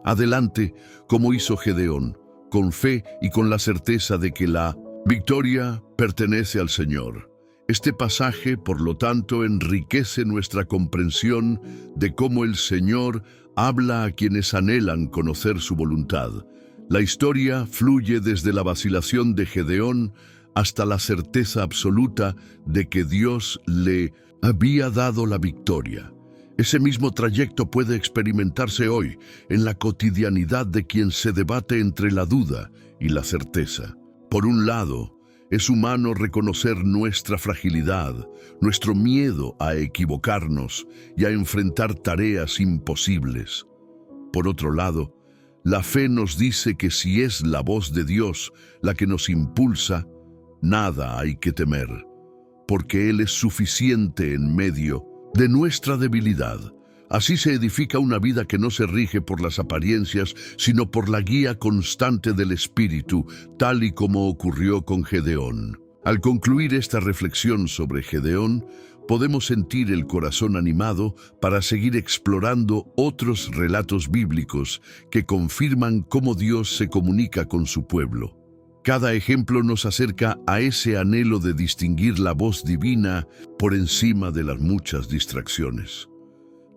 Adelante, como hizo Gedeón, con fe y con la certeza de que la victoria pertenece al Señor. Este pasaje, por lo tanto, enriquece nuestra comprensión de cómo el Señor habla a quienes anhelan conocer su voluntad. La historia fluye desde la vacilación de Gedeón hasta la certeza absoluta de que Dios le había dado la victoria. Ese mismo trayecto puede experimentarse hoy en la cotidianidad de quien se debate entre la duda y la certeza. Por un lado, es humano reconocer nuestra fragilidad, nuestro miedo a equivocarnos y a enfrentar tareas imposibles. Por otro lado, la fe nos dice que si es la voz de Dios la que nos impulsa, nada hay que temer, porque Él es suficiente en medio de nuestra debilidad. Así se edifica una vida que no se rige por las apariencias, sino por la guía constante del Espíritu, tal y como ocurrió con Gedeón. Al concluir esta reflexión sobre Gedeón, podemos sentir el corazón animado para seguir explorando otros relatos bíblicos que confirman cómo Dios se comunica con su pueblo. Cada ejemplo nos acerca a ese anhelo de distinguir la voz divina por encima de las muchas distracciones.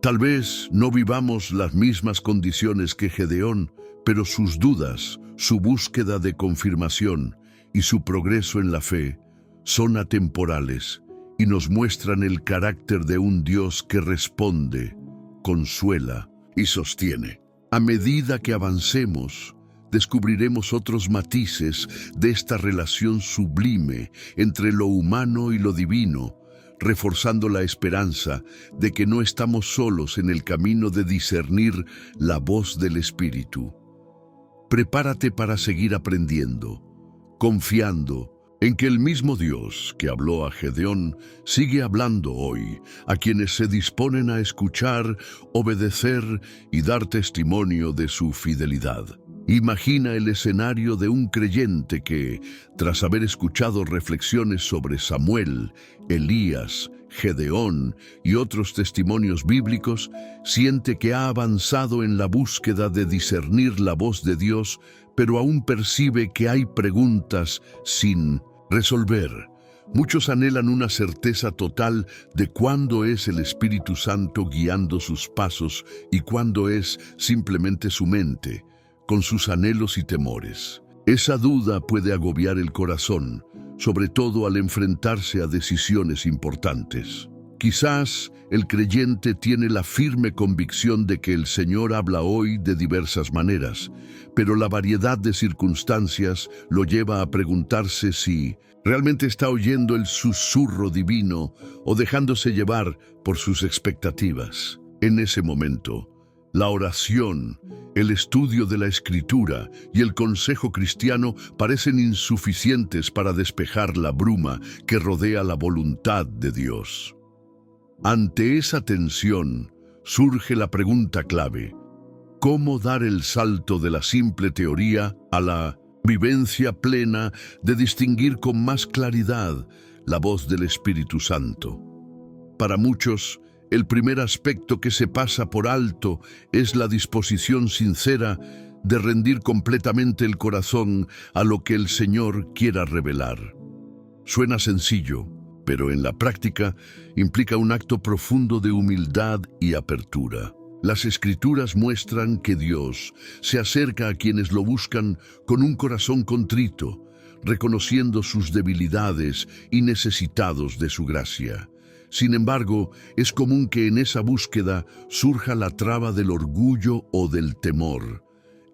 Tal vez no vivamos las mismas condiciones que Gedeón, pero sus dudas, su búsqueda de confirmación y su progreso en la fe son atemporales y nos muestran el carácter de un Dios que responde, consuela y sostiene. A medida que avancemos, descubriremos otros matices de esta relación sublime entre lo humano y lo divino, reforzando la esperanza de que no estamos solos en el camino de discernir la voz del Espíritu. Prepárate para seguir aprendiendo, confiando en que el mismo Dios que habló a Gedeón sigue hablando hoy a quienes se disponen a escuchar, obedecer y dar testimonio de su fidelidad. Imagina el escenario de un creyente que, tras haber escuchado reflexiones sobre Samuel, Elías, Gedeón y otros testimonios bíblicos, siente que ha avanzado en la búsqueda de discernir la voz de Dios, pero aún percibe que hay preguntas sin resolver. Muchos anhelan una certeza total de cuándo es el Espíritu Santo guiando sus pasos y cuándo es simplemente su mente, con sus anhelos y temores. Esa duda puede agobiar el corazón, sobre todo al enfrentarse a decisiones importantes. Quizás el creyente tiene la firme convicción de que el Señor habla hoy de diversas maneras, pero la variedad de circunstancias lo lleva a preguntarse si realmente está oyendo el susurro divino o dejándose llevar por sus expectativas. En ese momento, la oración, el estudio de la Escritura y el consejo cristiano parecen insuficientes para despejar la bruma que rodea la voluntad de Dios. Ante esa tensión, surge la pregunta clave: ¿cómo dar el salto de la simple teoría a la vivencia plena de distinguir con más claridad la voz del Espíritu Santo? Para muchos, el primer aspecto que se pasa por alto es la disposición sincera de rendir completamente el corazón a lo que el Señor quiera revelar. Suena sencillo, pero en la práctica implica un acto profundo de humildad y apertura. Las Escrituras muestran que Dios se acerca a quienes lo buscan con un corazón contrito, reconociendo sus debilidades y necesitados de su gracia. Sin embargo, es común que en esa búsqueda surja la traba del orgullo o del temor.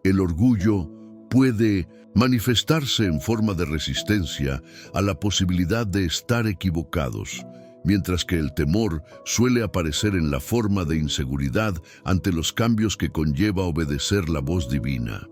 El orgullo puede manifestarse en forma de resistencia a la posibilidad de estar equivocados, mientras que el temor suele aparecer en la forma de inseguridad ante los cambios que conlleva obedecer la voz divina.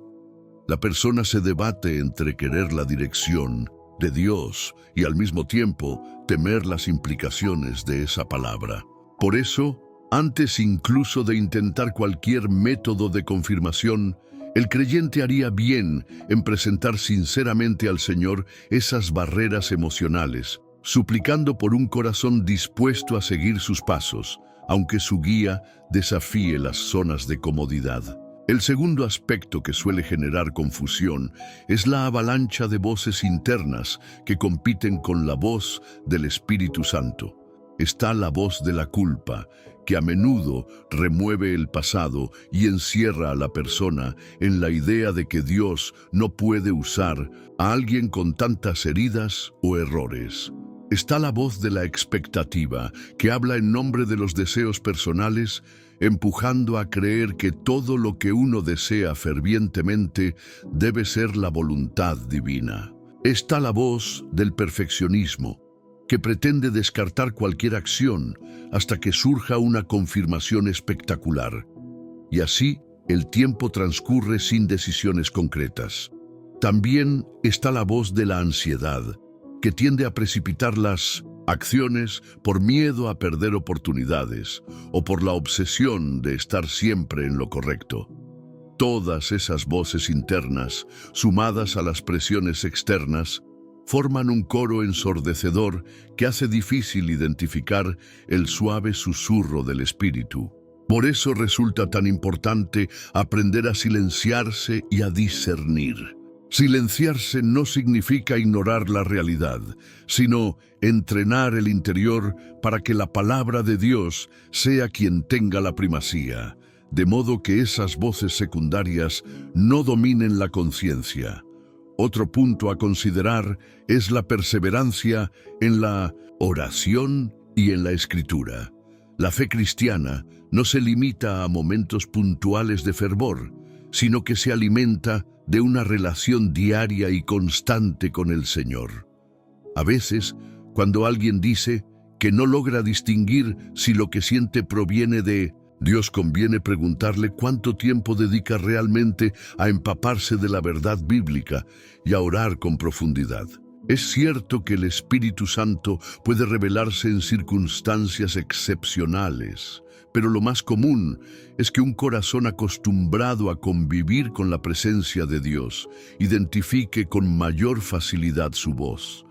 La persona se debate entre querer la dirección de Dios y al mismo tiempo temer las implicaciones de esa palabra. Por eso, antes incluso de intentar cualquier método de confirmación, el creyente haría bien en presentar sinceramente al Señor esas barreras emocionales, suplicando por un corazón dispuesto a seguir sus pasos, aunque su guía desafíe las zonas de comodidad. El segundo aspecto que suele generar confusión es la avalancha de voces internas que compiten con la voz del Espíritu Santo. Está la voz de la culpa, que a menudo remueve el pasado y encierra a la persona en la idea de que Dios no puede usar a alguien con tantas heridas o errores. Está la voz de la expectativa, que habla en nombre de los deseos personales, empujando a creer que todo lo que uno desea fervientemente debe ser la voluntad divina. Está la voz del perfeccionismo, que pretende descartar cualquier acción hasta que surja una confirmación espectacular. Y así, el tiempo transcurre sin decisiones concretas. También está la voz de la ansiedad, que tiende a precipitar las acciones por miedo a perder oportunidades o por la obsesión de estar siempre en lo correcto. Todas esas voces internas, sumadas a las presiones externas, forman un coro ensordecedor que hace difícil identificar el suave susurro del espíritu. Por eso resulta tan importante aprender a silenciarse y a discernir. Silenciarse no significa ignorar la realidad, sino entrenar el interior para que la palabra de Dios sea quien tenga la primacía, de modo que esas voces secundarias no dominen la conciencia. Otro punto a considerar es la perseverancia en la oración y en la escritura. La fe cristiana no se limita a momentos puntuales de fervor, sino que se alimenta de una relación diaria y constante con el Señor. A veces, cuando alguien dice que no logra distinguir si lo que siente proviene de Dios, conviene preguntarle cuánto tiempo dedica realmente a empaparse de la verdad bíblica y a orar con profundidad. Es cierto que el Espíritu Santo puede revelarse en circunstancias excepcionales, pero lo más común es que un corazón acostumbrado a convivir con la presencia de Dios identifique con mayor facilidad su voz.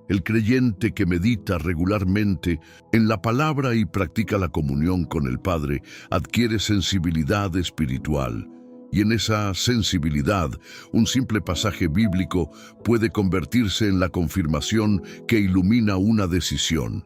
El creyente que medita regularmente en la palabra y practica la comunión con el Padre adquiere sensibilidad espiritual. Y en esa sensibilidad, un simple pasaje bíblico puede convertirse en la confirmación que ilumina una decisión.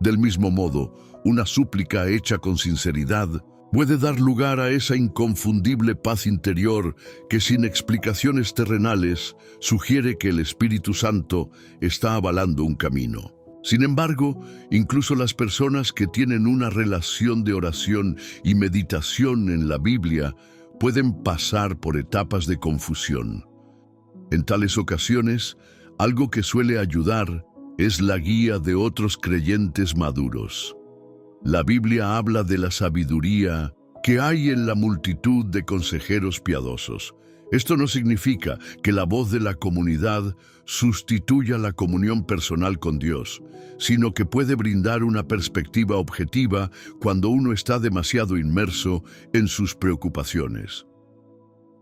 Del mismo modo, una súplica hecha con sinceridad puede dar lugar a esa inconfundible paz interior que sin explicaciones terrenales sugiere que el Espíritu Santo está avalando un camino. Sin embargo, incluso las personas que tienen una relación de oración y meditación en la Biblia pueden pasar por etapas de confusión. En tales ocasiones, algo que suele ayudar es la guía de otros creyentes maduros. La Biblia habla de la sabiduría que hay en la multitud de consejeros piadosos. Esto no significa que la voz de la comunidad sustituya la comunión personal con Dios, sino que puede brindar una perspectiva objetiva cuando uno está demasiado inmerso en sus preocupaciones.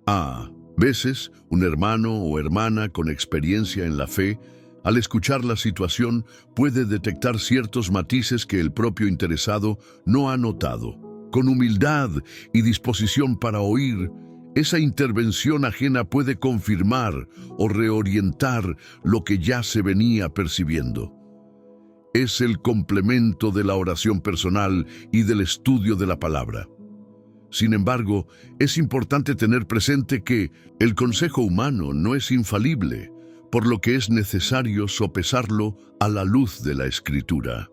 A veces, un hermano o hermana con experiencia en la fe, al escuchar la situación, puede detectar ciertos matices que el propio interesado no ha notado. Con humildad y disposición para oír, esa intervención ajena puede confirmar o reorientar lo que ya se venía percibiendo. Es el complemento de la oración personal y del estudio de la palabra. Sin embargo, es importante tener presente que el consejo humano no es infalible, por lo que es necesario sopesarlo a la luz de la Escritura.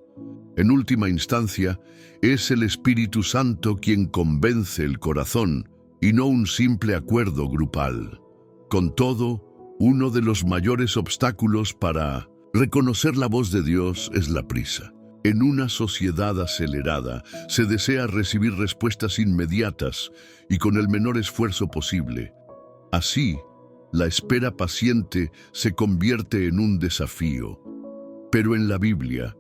En última instancia, es el Espíritu Santo quien convence el corazón y no un simple acuerdo grupal. Con todo, uno de los mayores obstáculos para reconocer la voz de Dios es la prisa. En una sociedad acelerada, se desea recibir respuestas inmediatas y con el menor esfuerzo posible. Así, la espera paciente se convierte en un desafío. Pero en la Biblia,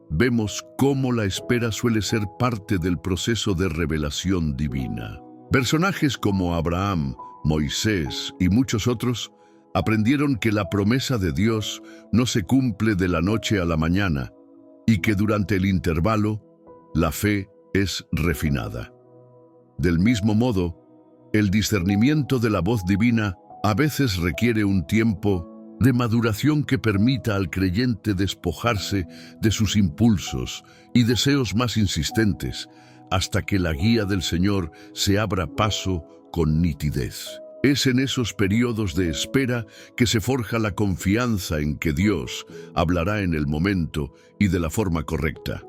vemos cómo la espera suele ser parte del proceso de revelación divina. Personajes como Abraham, Moisés y muchos otros aprendieron que la promesa de Dios no se cumple de la noche a la mañana y que durante el intervalo, la fe es refinada. Del mismo modo, El discernimiento de la voz divina a veces requiere un tiempo de maduración que permita al creyente despojarse de sus impulsos y deseos más insistentes hasta que la guía del Señor se abra paso con nitidez. Es en esos periodos de espera que se forja la confianza en que Dios hablará en el momento y de la forma correcta.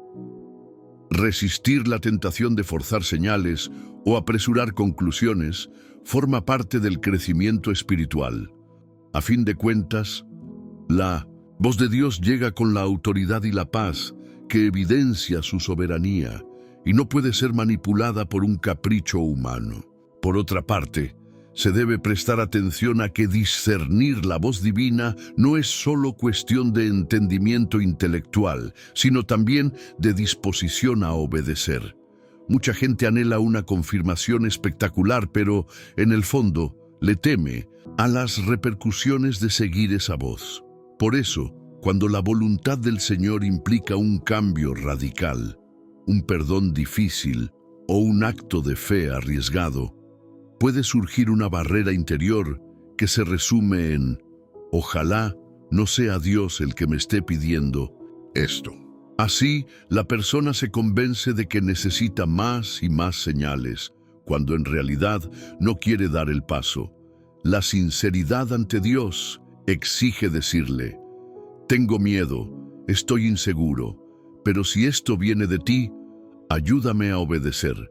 Resistir la tentación de forzar señales o apresurar conclusiones forma parte del crecimiento espiritual. A fin de cuentas, la voz de Dios llega con la autoridad y la paz que evidencia su soberanía y no puede ser manipulada por un capricho humano. Por otra parte, se debe prestar atención a que discernir la voz divina no es solo cuestión de entendimiento intelectual, sino también de disposición a obedecer. Mucha gente anhela una confirmación espectacular, pero en el fondo le teme a las repercusiones de seguir esa voz. Por eso, cuando la voluntad del Señor implica un cambio radical, un perdón difícil o un acto de fe arriesgado, puede surgir una barrera interior que se resume en «Ojalá no sea Dios el que me esté pidiendo esto». Así, la persona se convence de que necesita más y más señales, cuando en realidad no quiere dar el paso. La sinceridad ante Dios exige decirle: «Tengo miedo, estoy inseguro, pero si esto viene de ti, ayúdame a obedecer».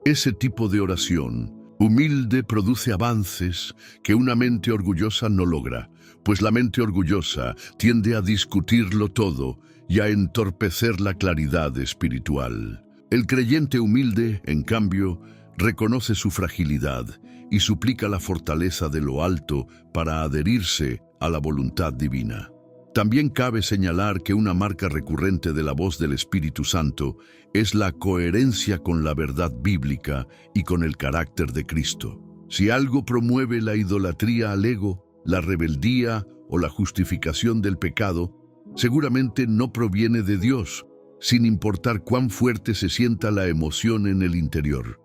Ese tipo de oración humilde produce avances que una mente orgullosa no logra, pues la mente orgullosa tiende a discutirlo todo y a entorpecer la claridad espiritual. El creyente humilde, en cambio, reconoce su fragilidad y suplica la fortaleza de lo alto para adherirse a la voluntad divina. También cabe señalar que una marca recurrente de la voz del Espíritu Santo es la coherencia con la verdad bíblica y con el carácter de Cristo. Si algo promueve la idolatría al ego, la rebeldía o la justificación del pecado, seguramente no proviene de Dios, sin importar cuán fuerte se sienta la emoción en el interior.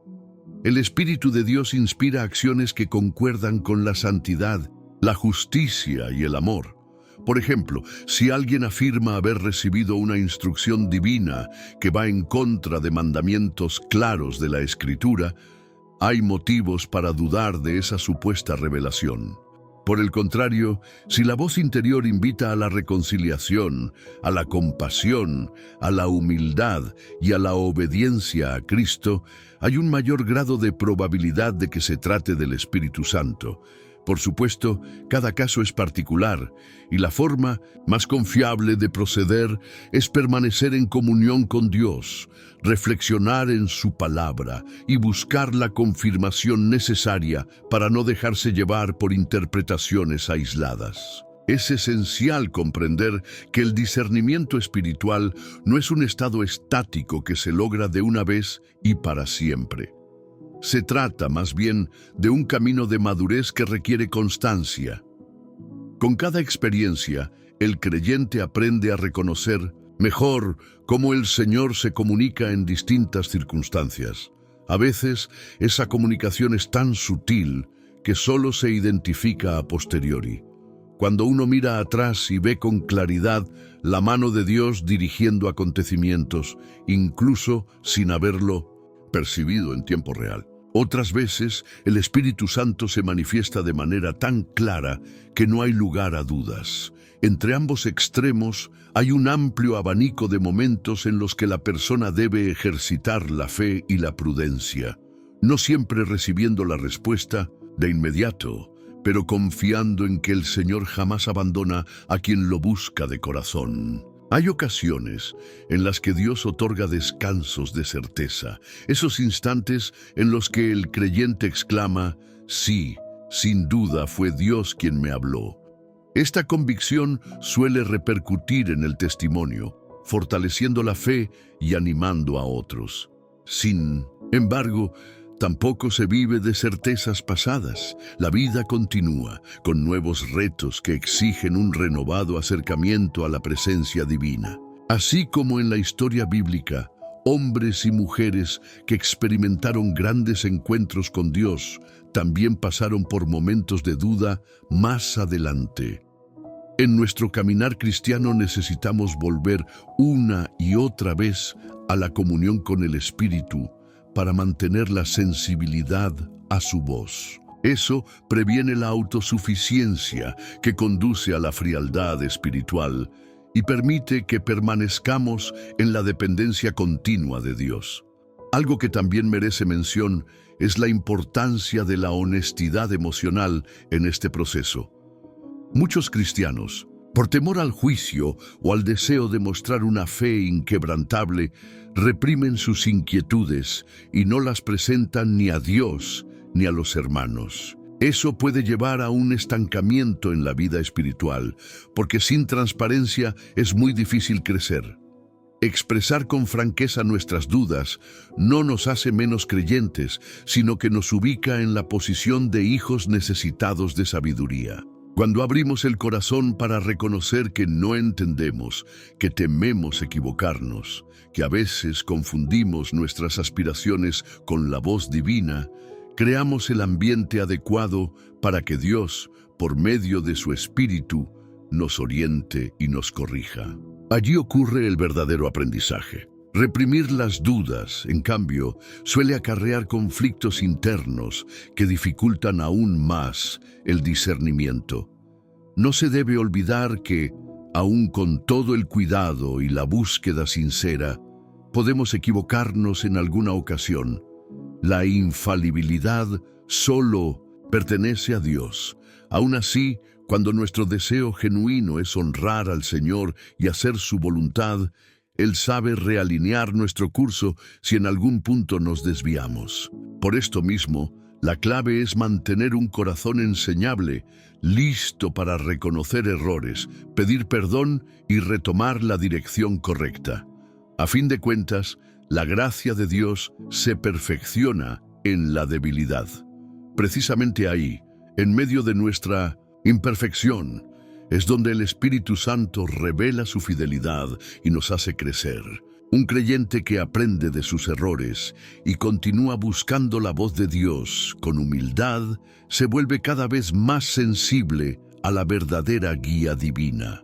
El Espíritu de Dios inspira acciones que concuerdan con la santidad, la justicia y el amor. Por ejemplo, si alguien afirma haber recibido una instrucción divina que va en contra de mandamientos claros de la Escritura, hay motivos para dudar de esa supuesta revelación. Por el contrario, si la voz interior invita a la reconciliación, a la compasión, a la humildad y a la obediencia a Cristo, hay un mayor grado de probabilidad de que se trate del Espíritu Santo. Por supuesto, cada caso es particular, y la forma más confiable de proceder es permanecer en comunión con Dios, reflexionar en su palabra y buscar la confirmación necesaria para no dejarse llevar por interpretaciones aisladas. Es esencial comprender que el discernimiento espiritual no es un estado estático que se logra de una vez y para siempre. Se trata, más bien, de un camino de madurez que requiere constancia. Con cada experiencia, el creyente aprende a reconocer mejor cómo el Señor se comunica en distintas circunstancias. A veces, esa comunicación es tan sutil que solo se identifica a posteriori. Cuando uno mira atrás y ve con claridad la mano de Dios dirigiendo acontecimientos, incluso sin haberlo percibido en tiempo real. Otras veces, el Espíritu Santo se manifiesta de manera tan clara que no hay lugar a dudas. Entre ambos extremos hay un amplio abanico de momentos en los que la persona debe ejercitar la fe y la prudencia, no siempre recibiendo la respuesta de inmediato, pero confiando en que el Señor jamás abandona a quien lo busca de corazón. Hay ocasiones en las que Dios otorga descansos de certeza, esos instantes en los que el creyente exclama: «Sí, sin duda fue Dios quien me habló». Esta convicción suele repercutir en el testimonio, fortaleciendo la fe y animando a otros. Sin embargo, tampoco se vive de certezas pasadas. La vida continúa, con nuevos retos que exigen un renovado acercamiento a la presencia divina. Así como en la historia bíblica, hombres y mujeres que experimentaron grandes encuentros con Dios también pasaron por momentos de duda más adelante. En nuestro caminar cristiano necesitamos volver una y otra vez a la comunión con el Espíritu para mantener la sensibilidad a su voz. Eso previene la autosuficiencia que conduce a la frialdad espiritual y permite que permanezcamos en la dependencia continua de Dios. Algo que también merece mención es la importancia de la honestidad emocional en este proceso. Muchos cristianos, por temor al juicio o al deseo de mostrar una fe inquebrantable, reprimen sus inquietudes y no las presentan ni a Dios ni a los hermanos. Eso puede llevar a un estancamiento en la vida espiritual, porque sin transparencia es muy difícil crecer. Expresar con franqueza nuestras dudas no nos hace menos creyentes, sino que nos ubica en la posición de hijos necesitados de sabiduría. Cuando abrimos el corazón para reconocer que no entendemos, que tememos equivocarnos, que a veces confundimos nuestras aspiraciones con la voz divina, creamos el ambiente adecuado para que Dios, por medio de su Espíritu, nos oriente y nos corrija. Allí ocurre el verdadero aprendizaje. Reprimir las dudas, en cambio, suele acarrear conflictos internos que dificultan aún más el discernimiento. No se debe olvidar que, aun con todo el cuidado y la búsqueda sincera, podemos equivocarnos en alguna ocasión. La infalibilidad solo pertenece a Dios. Aún así, cuando nuestro deseo genuino es honrar al Señor y hacer su voluntad, Él sabe realinear nuestro curso si en algún punto nos desviamos. Por esto mismo, la clave es mantener un corazón enseñable, listo para reconocer errores, pedir perdón y retomar la dirección correcta. A fin de cuentas, la gracia de Dios se perfecciona en la debilidad. Precisamente ahí, en medio de nuestra imperfección, es donde el Espíritu Santo revela su fidelidad y nos hace crecer. Un creyente que aprende de sus errores y continúa buscando la voz de Dios con humildad, se vuelve cada vez más sensible a la verdadera guía divina.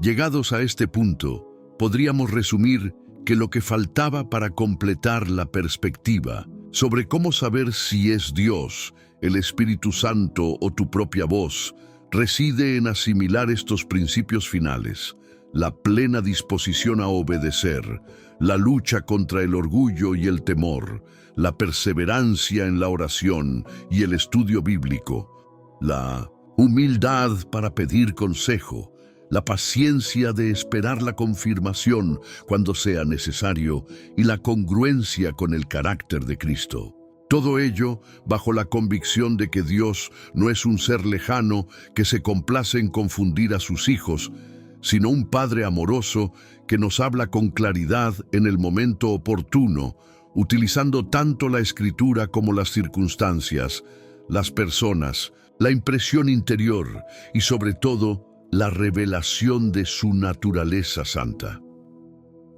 Llegados a este punto, podríamos resumir que lo que faltaba para completar la perspectiva sobre cómo saber si es Dios, el Espíritu Santo o tu propia voz, reside en asimilar estos principios finales: la plena disposición a obedecer, la lucha contra el orgullo y el temor, la perseverancia en la oración y el estudio bíblico, la humildad para pedir consejo, la paciencia de esperar la confirmación cuando sea necesario y la congruencia con el carácter de Cristo. Todo ello bajo la convicción de que Dios no es un ser lejano que se complace en confundir a sus hijos, sino un Padre amoroso que nos habla con claridad en el momento oportuno, utilizando tanto la Escritura como las circunstancias, las personas, la impresión interior y sobre todo la revelación de su naturaleza santa.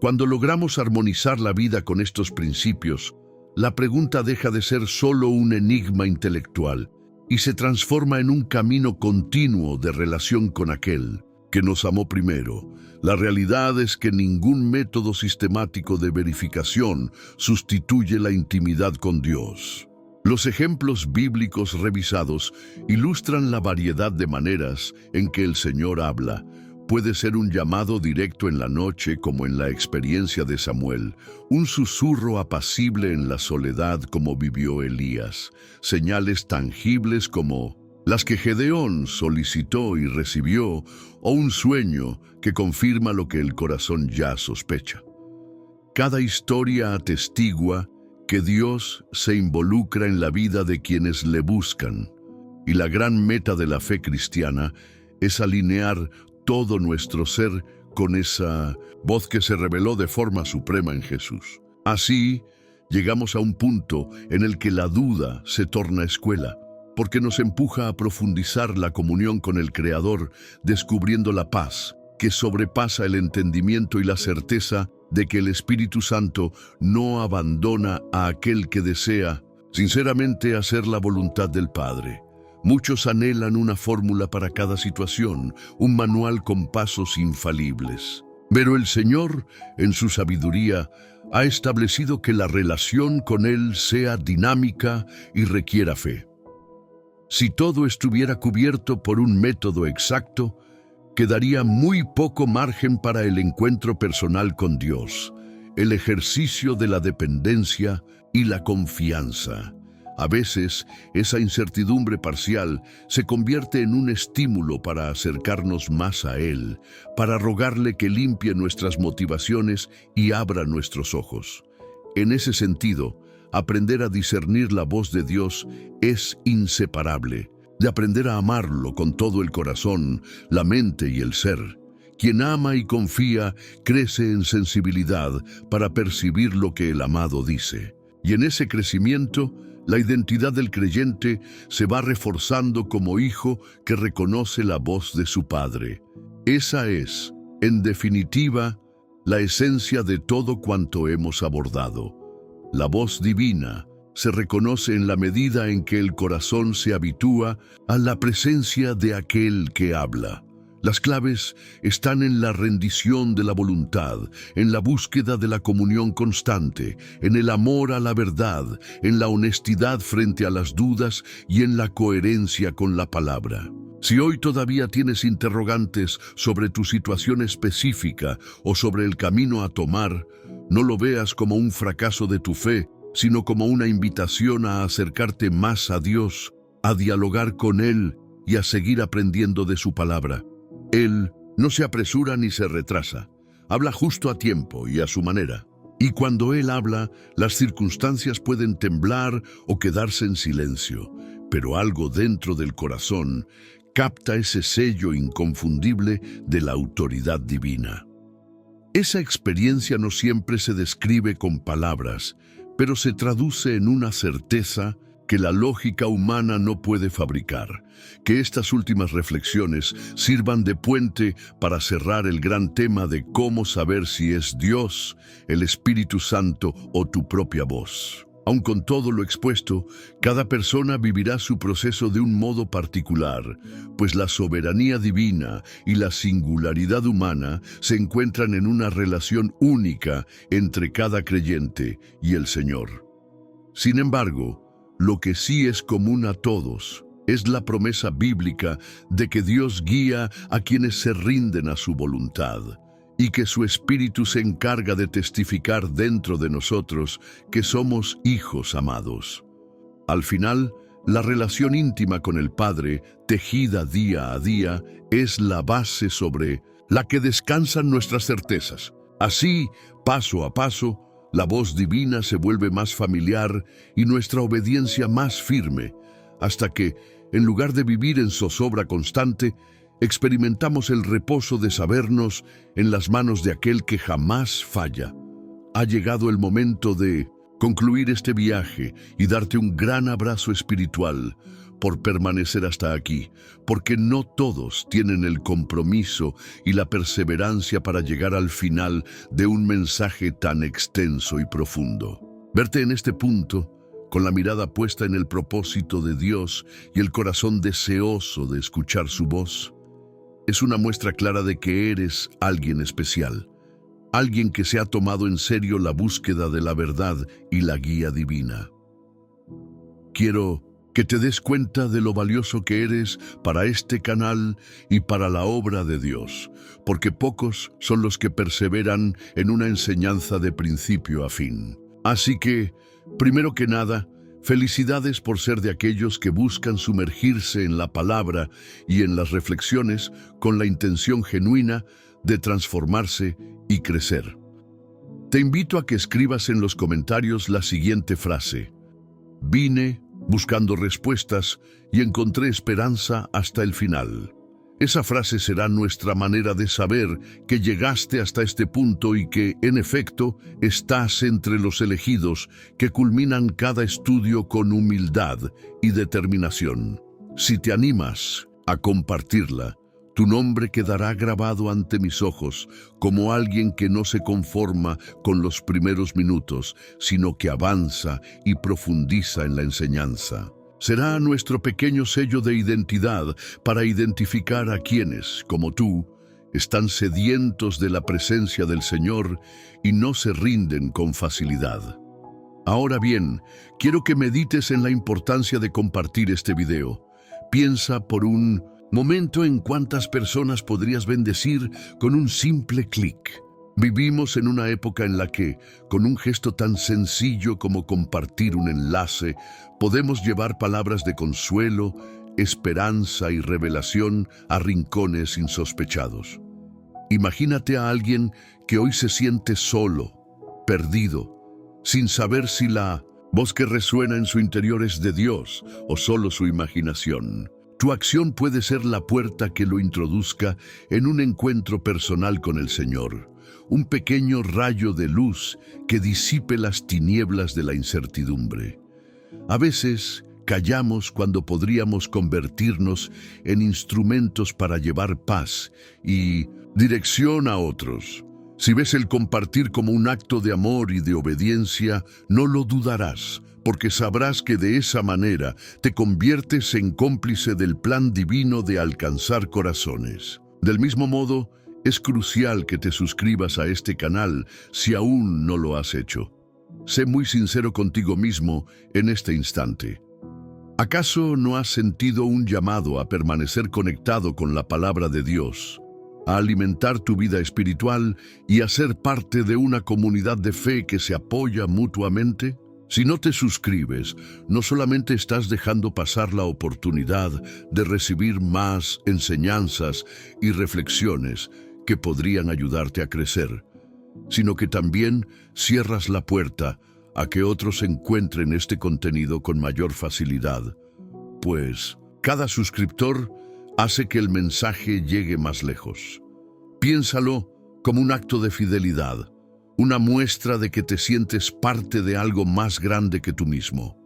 Cuando logramos armonizar la vida con estos principios, la pregunta deja de ser solo un enigma intelectual y se transforma en un camino continuo de relación con aquel que nos amó primero. La realidad es que ningún método sistemático de verificación sustituye la intimidad con Dios. Los ejemplos bíblicos revisados ilustran la variedad de maneras en que el Señor habla. Puede ser un llamado directo en la noche, como en la experiencia de Samuel, un susurro apacible en la soledad, como vivió Elías, señales tangibles como las que Gedeón solicitó y recibió, o un sueño que confirma lo que el corazón ya sospecha. Cada historia atestigua que Dios se involucra en la vida de quienes le buscan, y la gran meta de la fe cristiana es alinear todo nuestro ser con esa voz que se reveló de forma suprema en Jesús. Así, llegamos a un punto en el que la duda se torna escuela, porque nos empuja a profundizar la comunión con el Creador, descubriendo la paz que sobrepasa el entendimiento y la certeza de que el Espíritu Santo no abandona a aquel que desea sinceramente hacer la voluntad del Padre. Muchos anhelan una fórmula para cada situación, un manual con pasos infalibles. Pero el Señor, en su sabiduría, ha establecido que la relación con Él sea dinámica y requiera fe. Si todo estuviera cubierto por un método exacto, quedaría muy poco margen para el encuentro personal con Dios, el ejercicio de la dependencia y la confianza. A veces, esa incertidumbre parcial se convierte en un estímulo para acercarnos más a Él, para rogarle que limpie nuestras motivaciones y abra nuestros ojos. En ese sentido, aprender a discernir la voz de Dios es inseparable de aprender a amarlo con todo el corazón, la mente y el ser. Quien ama y confía crece en sensibilidad para percibir lo que el amado dice. Y en ese crecimiento, la identidad del creyente se va reforzando como hijo que reconoce la voz de su Padre. Esa es, en definitiva, la esencia de todo cuanto hemos abordado. La voz divina se reconoce en la medida en que el corazón se habitúa a la presencia de aquel que habla. Las claves están en la rendición de la voluntad, en la búsqueda de la comunión constante, en el amor a la verdad, en la honestidad frente a las dudas y en la coherencia con la palabra. Si hoy todavía tienes interrogantes sobre tu situación específica o sobre el camino a tomar, no lo veas como un fracaso de tu fe, sino como una invitación a acercarte más a Dios, a dialogar con Él y a seguir aprendiendo de su palabra. Él no se apresura ni se retrasa, habla justo a tiempo y a su manera. Y cuando Él habla, las circunstancias pueden temblar o quedarse en silencio, pero algo dentro del corazón capta ese sello inconfundible de la autoridad divina. Esa experiencia no siempre se describe con palabras, pero se traduce en una certeza que la lógica humana no puede fabricar. Que estas últimas reflexiones sirvan de puente para cerrar el gran tema de cómo saber si es Dios, el Espíritu Santo o tu propia voz. Aun con todo lo expuesto, cada persona vivirá su proceso de un modo particular, pues la soberanía divina y la singularidad humana se encuentran en una relación única entre cada creyente y el Señor. Sin embargo, lo que sí es común a todos es la promesa bíblica de que Dios guía a quienes se rinden a su voluntad, y que su Espíritu se encarga de testificar dentro de nosotros que somos hijos amados. Al final, la relación íntima con el Padre, tejida día a día, es la base sobre la que descansan nuestras certezas. Así, paso a paso, la voz divina se vuelve más familiar y nuestra obediencia más firme, hasta que, en lugar de vivir en zozobra constante, experimentamos el reposo de sabernos en las manos de aquel que jamás falla. Ha llegado el momento de concluir este viaje y darte un gran abrazo espiritual por permanecer hasta aquí, porque no todos tienen el compromiso y la perseverancia para llegar al final de un mensaje tan extenso y profundo. Verte en este punto, con la mirada puesta en el propósito de Dios y el corazón deseoso de escuchar su voz, es una muestra clara de que eres alguien especial, alguien que se ha tomado en serio la búsqueda de la verdad y la guía divina. Quiero que te des cuenta de lo valioso que eres para este canal y para la obra de Dios, porque pocos son los que perseveran en una enseñanza de principio a fin. Así que, primero que nada, felicidades por ser de aquellos que buscan sumergirse en la palabra y en las reflexiones con la intención genuina de transformarse y crecer. Te invito a que escribas en los comentarios la siguiente frase: vine buscando respuestas y encontré esperanza hasta el final. Esa frase será nuestra manera de saber que llegaste hasta este punto y que, en efecto, estás entre los elegidos que culminan cada estudio con humildad y determinación. Si te animas a compartirla, Tu nombre quedará grabado ante mis ojos como alguien que no se conforma con los primeros minutos, sino que avanza y profundiza en la enseñanza. Será nuestro pequeño sello de identidad para identificar a quienes, como tú, están sedientos de la presencia del Señor y no se rinden con facilidad. Ahora bien, quiero que medites en la importancia de compartir este video. Piensa por un momento en cuántas personas podrías bendecir con un simple clic. Vivimos en una época en la que, con un gesto tan sencillo como compartir un enlace, podemos llevar palabras de consuelo, esperanza y revelación a rincones insospechados. Imagínate a alguien que hoy se siente solo, perdido, sin saber si la voz que resuena en su interior es de Dios o solo su imaginación. Tu acción puede ser la puerta que lo introduzca en un encuentro personal con el Señor, un pequeño rayo de luz que disipe las tinieblas de la incertidumbre. A veces callamos cuando podríamos convertirnos en instrumentos para llevar paz y dirección a otros. Si ves el compartir como un acto de amor y de obediencia, no lo dudarás, porque sabrás que de esa manera te conviertes en cómplice del plan divino de alcanzar corazones. Del mismo modo, es crucial que te suscribas a este canal si aún no lo has hecho. Sé muy sincero contigo mismo en este instante. ¿Acaso no has sentido un llamado a permanecer conectado con la palabra de Dios, a alimentar tu vida espiritual y a ser parte de una comunidad de fe que se apoya mutuamente? Si no te suscribes, no solamente estás dejando pasar la oportunidad de recibir más enseñanzas y reflexiones que podrían ayudarte a crecer, sino que también cierras la puerta a que otros encuentren este contenido con mayor facilidad, pues cada suscriptor hace que el mensaje llegue más lejos. Piénsalo como un acto de fidelidad, una muestra de que te sientes parte de algo más grande que tú mismo.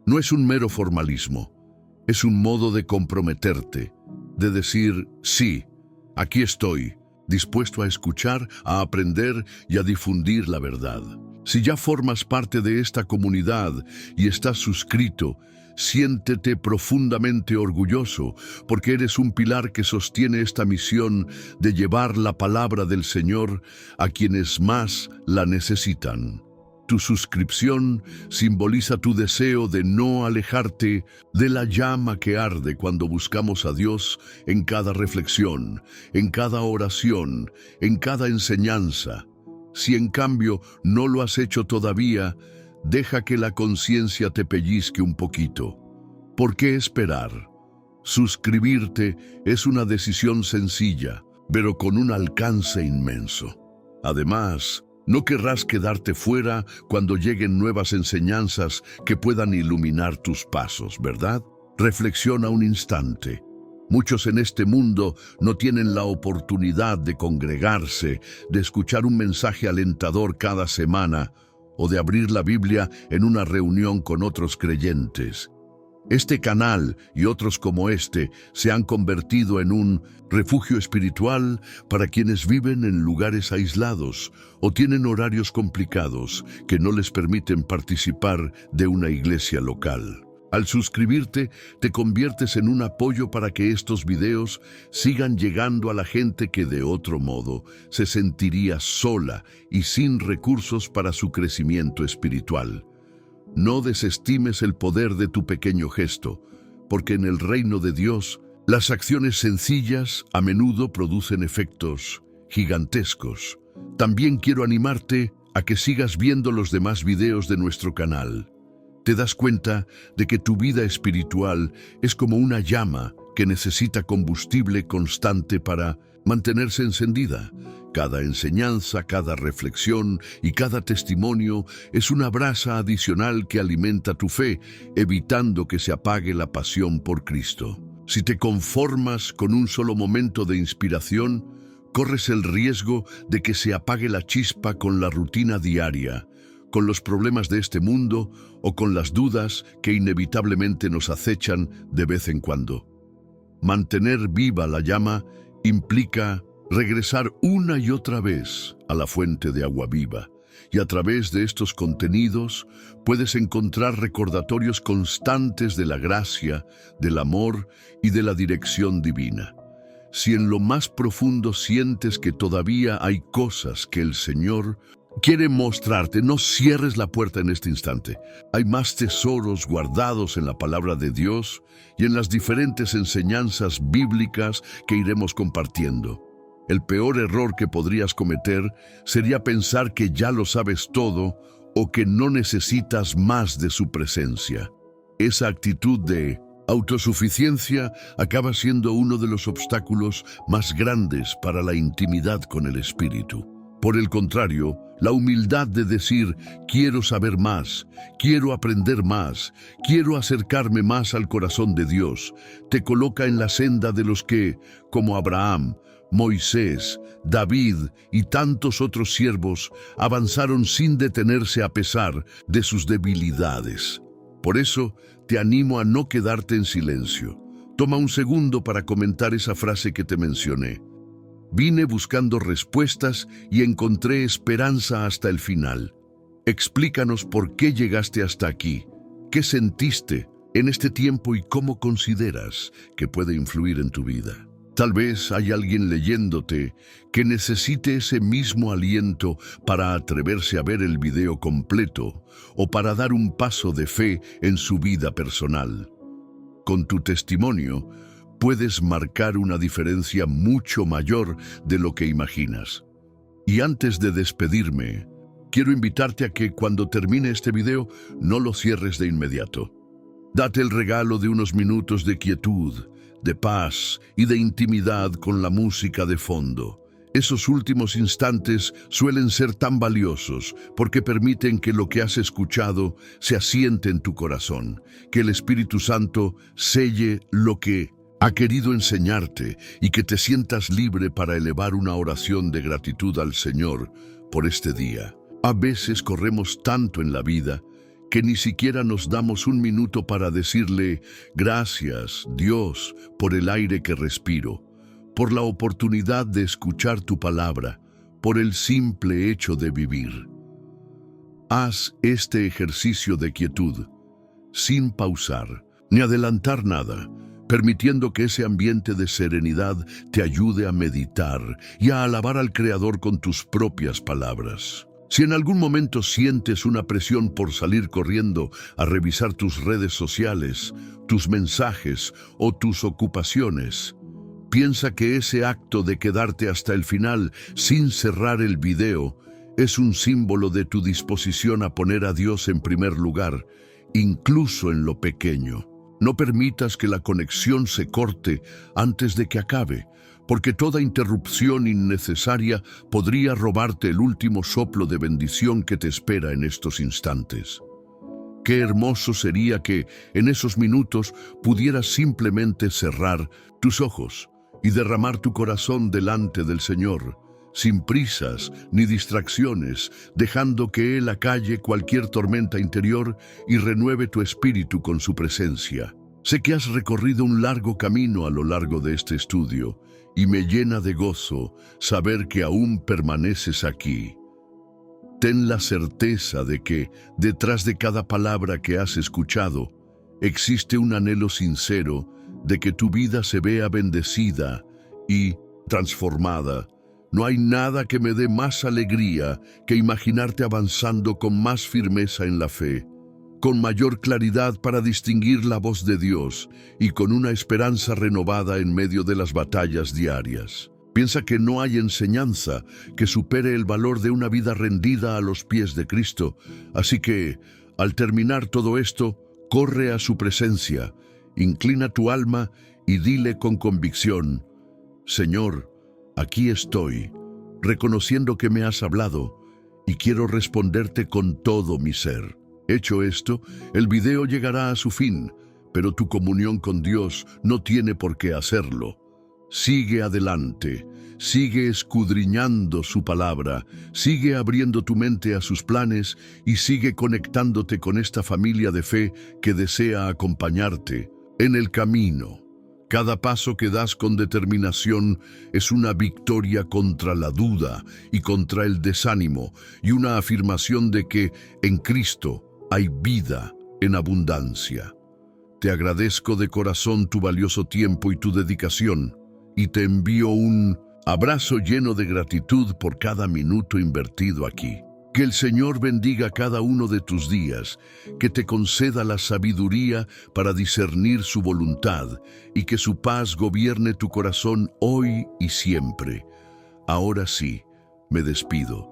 No es un mero formalismo, es un modo de comprometerte, de decir, sí, aquí estoy, dispuesto a escuchar, a aprender y a difundir la verdad. Si ya formas parte de esta comunidad y estás suscrito, siéntete profundamente orgulloso porque eres un pilar que sostiene esta misión de llevar la palabra del Señor a quienes más la necesitan. Tu suscripción simboliza tu deseo de no alejarte de la llama que arde cuando buscamos a Dios en cada reflexión, en cada oración, en cada enseñanza. Si en cambio no lo has hecho todavía, deja que la conciencia te pellizque un poquito. ¿Por qué esperar? Suscribirte es una decisión sencilla, pero con un alcance inmenso. Además, no querrás quedarte fuera cuando lleguen nuevas enseñanzas que puedan iluminar tus pasos, ¿verdad? Reflexiona un instante. Muchos en este mundo no tienen la oportunidad de congregarse, de escuchar un mensaje alentador cada semana o de abrir la Biblia en una reunión con otros creyentes. Este canal y otros como este se han convertido en un refugio espiritual para quienes viven en lugares aislados o tienen horarios complicados que no les permiten participar de una iglesia local. Al suscribirte, te conviertes en un apoyo para que estos videos sigan llegando a la gente que de otro modo se sentiría sola y sin recursos para su crecimiento espiritual. No desestimes el poder de tu pequeño gesto, porque en el reino de Dios, las acciones sencillas a menudo producen efectos gigantescos. También quiero animarte a que sigas viendo los demás videos de nuestro canal. Te das cuenta de que tu vida espiritual es como una llama que necesita combustible constante para mantenerse encendida. Cada enseñanza, cada reflexión y cada testimonio es una brasa adicional que alimenta tu fe, evitando que se apague la pasión por Cristo. Si te conformas con un solo momento de inspiración, corres el riesgo de que se apague la chispa con la rutina diaria, con los problemas de este mundo o con las dudas que inevitablemente nos acechan de vez en cuando. Mantener viva la llama Implica regresar una y otra vez a la fuente de agua viva, y a través de estos contenidos puedes encontrar recordatorios constantes de la gracia, del amor y de la dirección divina. Si en lo más profundo sientes que todavía hay cosas que el Señor quiere mostrarte, no cierres la puerta en este instante. Hay más tesoros guardados en la palabra de Dios y en las diferentes enseñanzas bíblicas que iremos compartiendo. El peor error que podrías cometer sería pensar que ya lo sabes todo o que no necesitas más de su presencia. Esa actitud de autosuficiencia acaba siendo uno de los obstáculos más grandes para la intimidad con el Espíritu. Por el contrario, la humildad de decir, quiero saber más, quiero aprender más, quiero acercarme más al corazón de Dios, te coloca en la senda de los que, como Abraham, Moisés, David y tantos otros siervos, avanzaron sin detenerse a pesar de sus debilidades. Por eso, te animo a no quedarte en silencio. Toma un segundo para comentar esa frase que te mencioné. Vine buscando respuestas y encontré esperanza hasta el final. Explícanos por qué llegaste hasta aquí, qué sentiste en este tiempo y cómo consideras que puede influir en tu vida. Tal vez hay alguien leyéndote que necesite ese mismo aliento para atreverse a ver el video completo o para dar un paso de fe en su vida personal. Con tu testimonio, puedes marcar una diferencia mucho mayor de lo que imaginas. Y antes de despedirme, quiero invitarte a que cuando termine este video no lo cierres de inmediato. Date el regalo de unos minutos de quietud, de paz y de intimidad con la música de fondo. Esos últimos instantes suelen ser tan valiosos porque permiten que lo que has escuchado se asiente en tu corazón, que el Espíritu Santo selle lo que ha querido enseñarte y que te sientas libre para elevar una oración de gratitud al Señor por este día. A veces corremos tanto en la vida que ni siquiera nos damos un minuto para decirle gracias, Dios, por el aire que respiro, por la oportunidad de escuchar tu palabra, por el simple hecho de vivir. Haz este ejercicio de quietud, sin pausar ni adelantar nada, permitiendo que ese ambiente de serenidad te ayude a meditar y a alabar al Creador con tus propias palabras. Si en algún momento sientes una presión por salir corriendo a revisar tus redes sociales, tus mensajes o tus ocupaciones, piensa que ese acto de quedarte hasta el final sin cerrar el video es un símbolo de tu disposición a poner a Dios en primer lugar, incluso en lo pequeño. No permitas que la conexión se corte antes de que acabe, porque toda interrupción innecesaria podría robarte el último soplo de bendición que te espera en estos instantes. Qué hermoso sería que, en esos minutos, pudieras simplemente cerrar tus ojos y derramar tu corazón delante del Señor, sin prisas ni distracciones, dejando que Él acalle cualquier tormenta interior y renueve tu espíritu con su presencia. Sé que has recorrido un largo camino a lo largo de este estudio, y me llena de gozo saber que aún permaneces aquí. Ten la certeza de que, detrás de cada palabra que has escuchado, existe un anhelo sincero de que tu vida se vea bendecida y transformada. No hay nada que me dé más alegría que imaginarte avanzando con más firmeza en la fe, con mayor claridad para distinguir la voz de Dios y con una esperanza renovada en medio de las batallas diarias. Piensa que no hay enseñanza que supere el valor de una vida rendida a los pies de Cristo, así que, al terminar todo esto, corre a su presencia, inclina tu alma y dile con convicción: Señor, aquí estoy, reconociendo que me has hablado y quiero responderte con todo mi ser. Hecho esto, el video llegará a su fin, pero tu comunión con Dios no tiene por qué hacerlo. Sigue adelante, sigue escudriñando su palabra, sigue abriendo tu mente a sus planes y sigue conectándote con esta familia de fe que desea acompañarte en el camino Cada paso que das con determinación es una victoria contra la duda y contra el desánimo y una afirmación de que en Cristo hay vida en abundancia. Te agradezco de corazón tu valioso tiempo y tu dedicación y te envío un abrazo lleno de gratitud por cada minuto invertido aquí. Que el Señor bendiga cada uno de tus días, que te conceda la sabiduría para discernir su voluntad y que su paz gobierne tu corazón hoy y siempre. Ahora sí, me despido.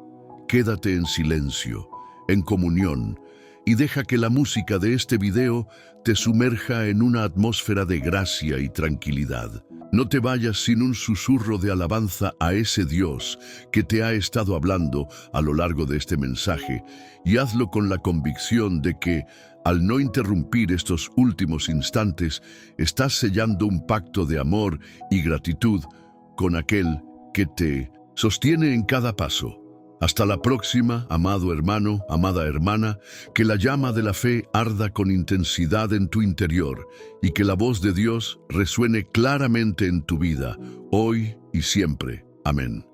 Quédate en silencio, en comunión, y deja que la música de este video te sumerja en una atmósfera de gracia y tranquilidad. No te vayas sin un susurro de alabanza a ese Dios que te ha estado hablando a lo largo de este mensaje, y hazlo con la convicción de que, al no interrumpir estos últimos instantes, estás sellando un pacto de amor y gratitud con aquel que te sostiene en cada paso. Hasta la próxima, amado hermano, amada hermana, que la llama de la fe arda con intensidad en tu interior y que la voz de Dios resuene claramente en tu vida, hoy y siempre. Amén.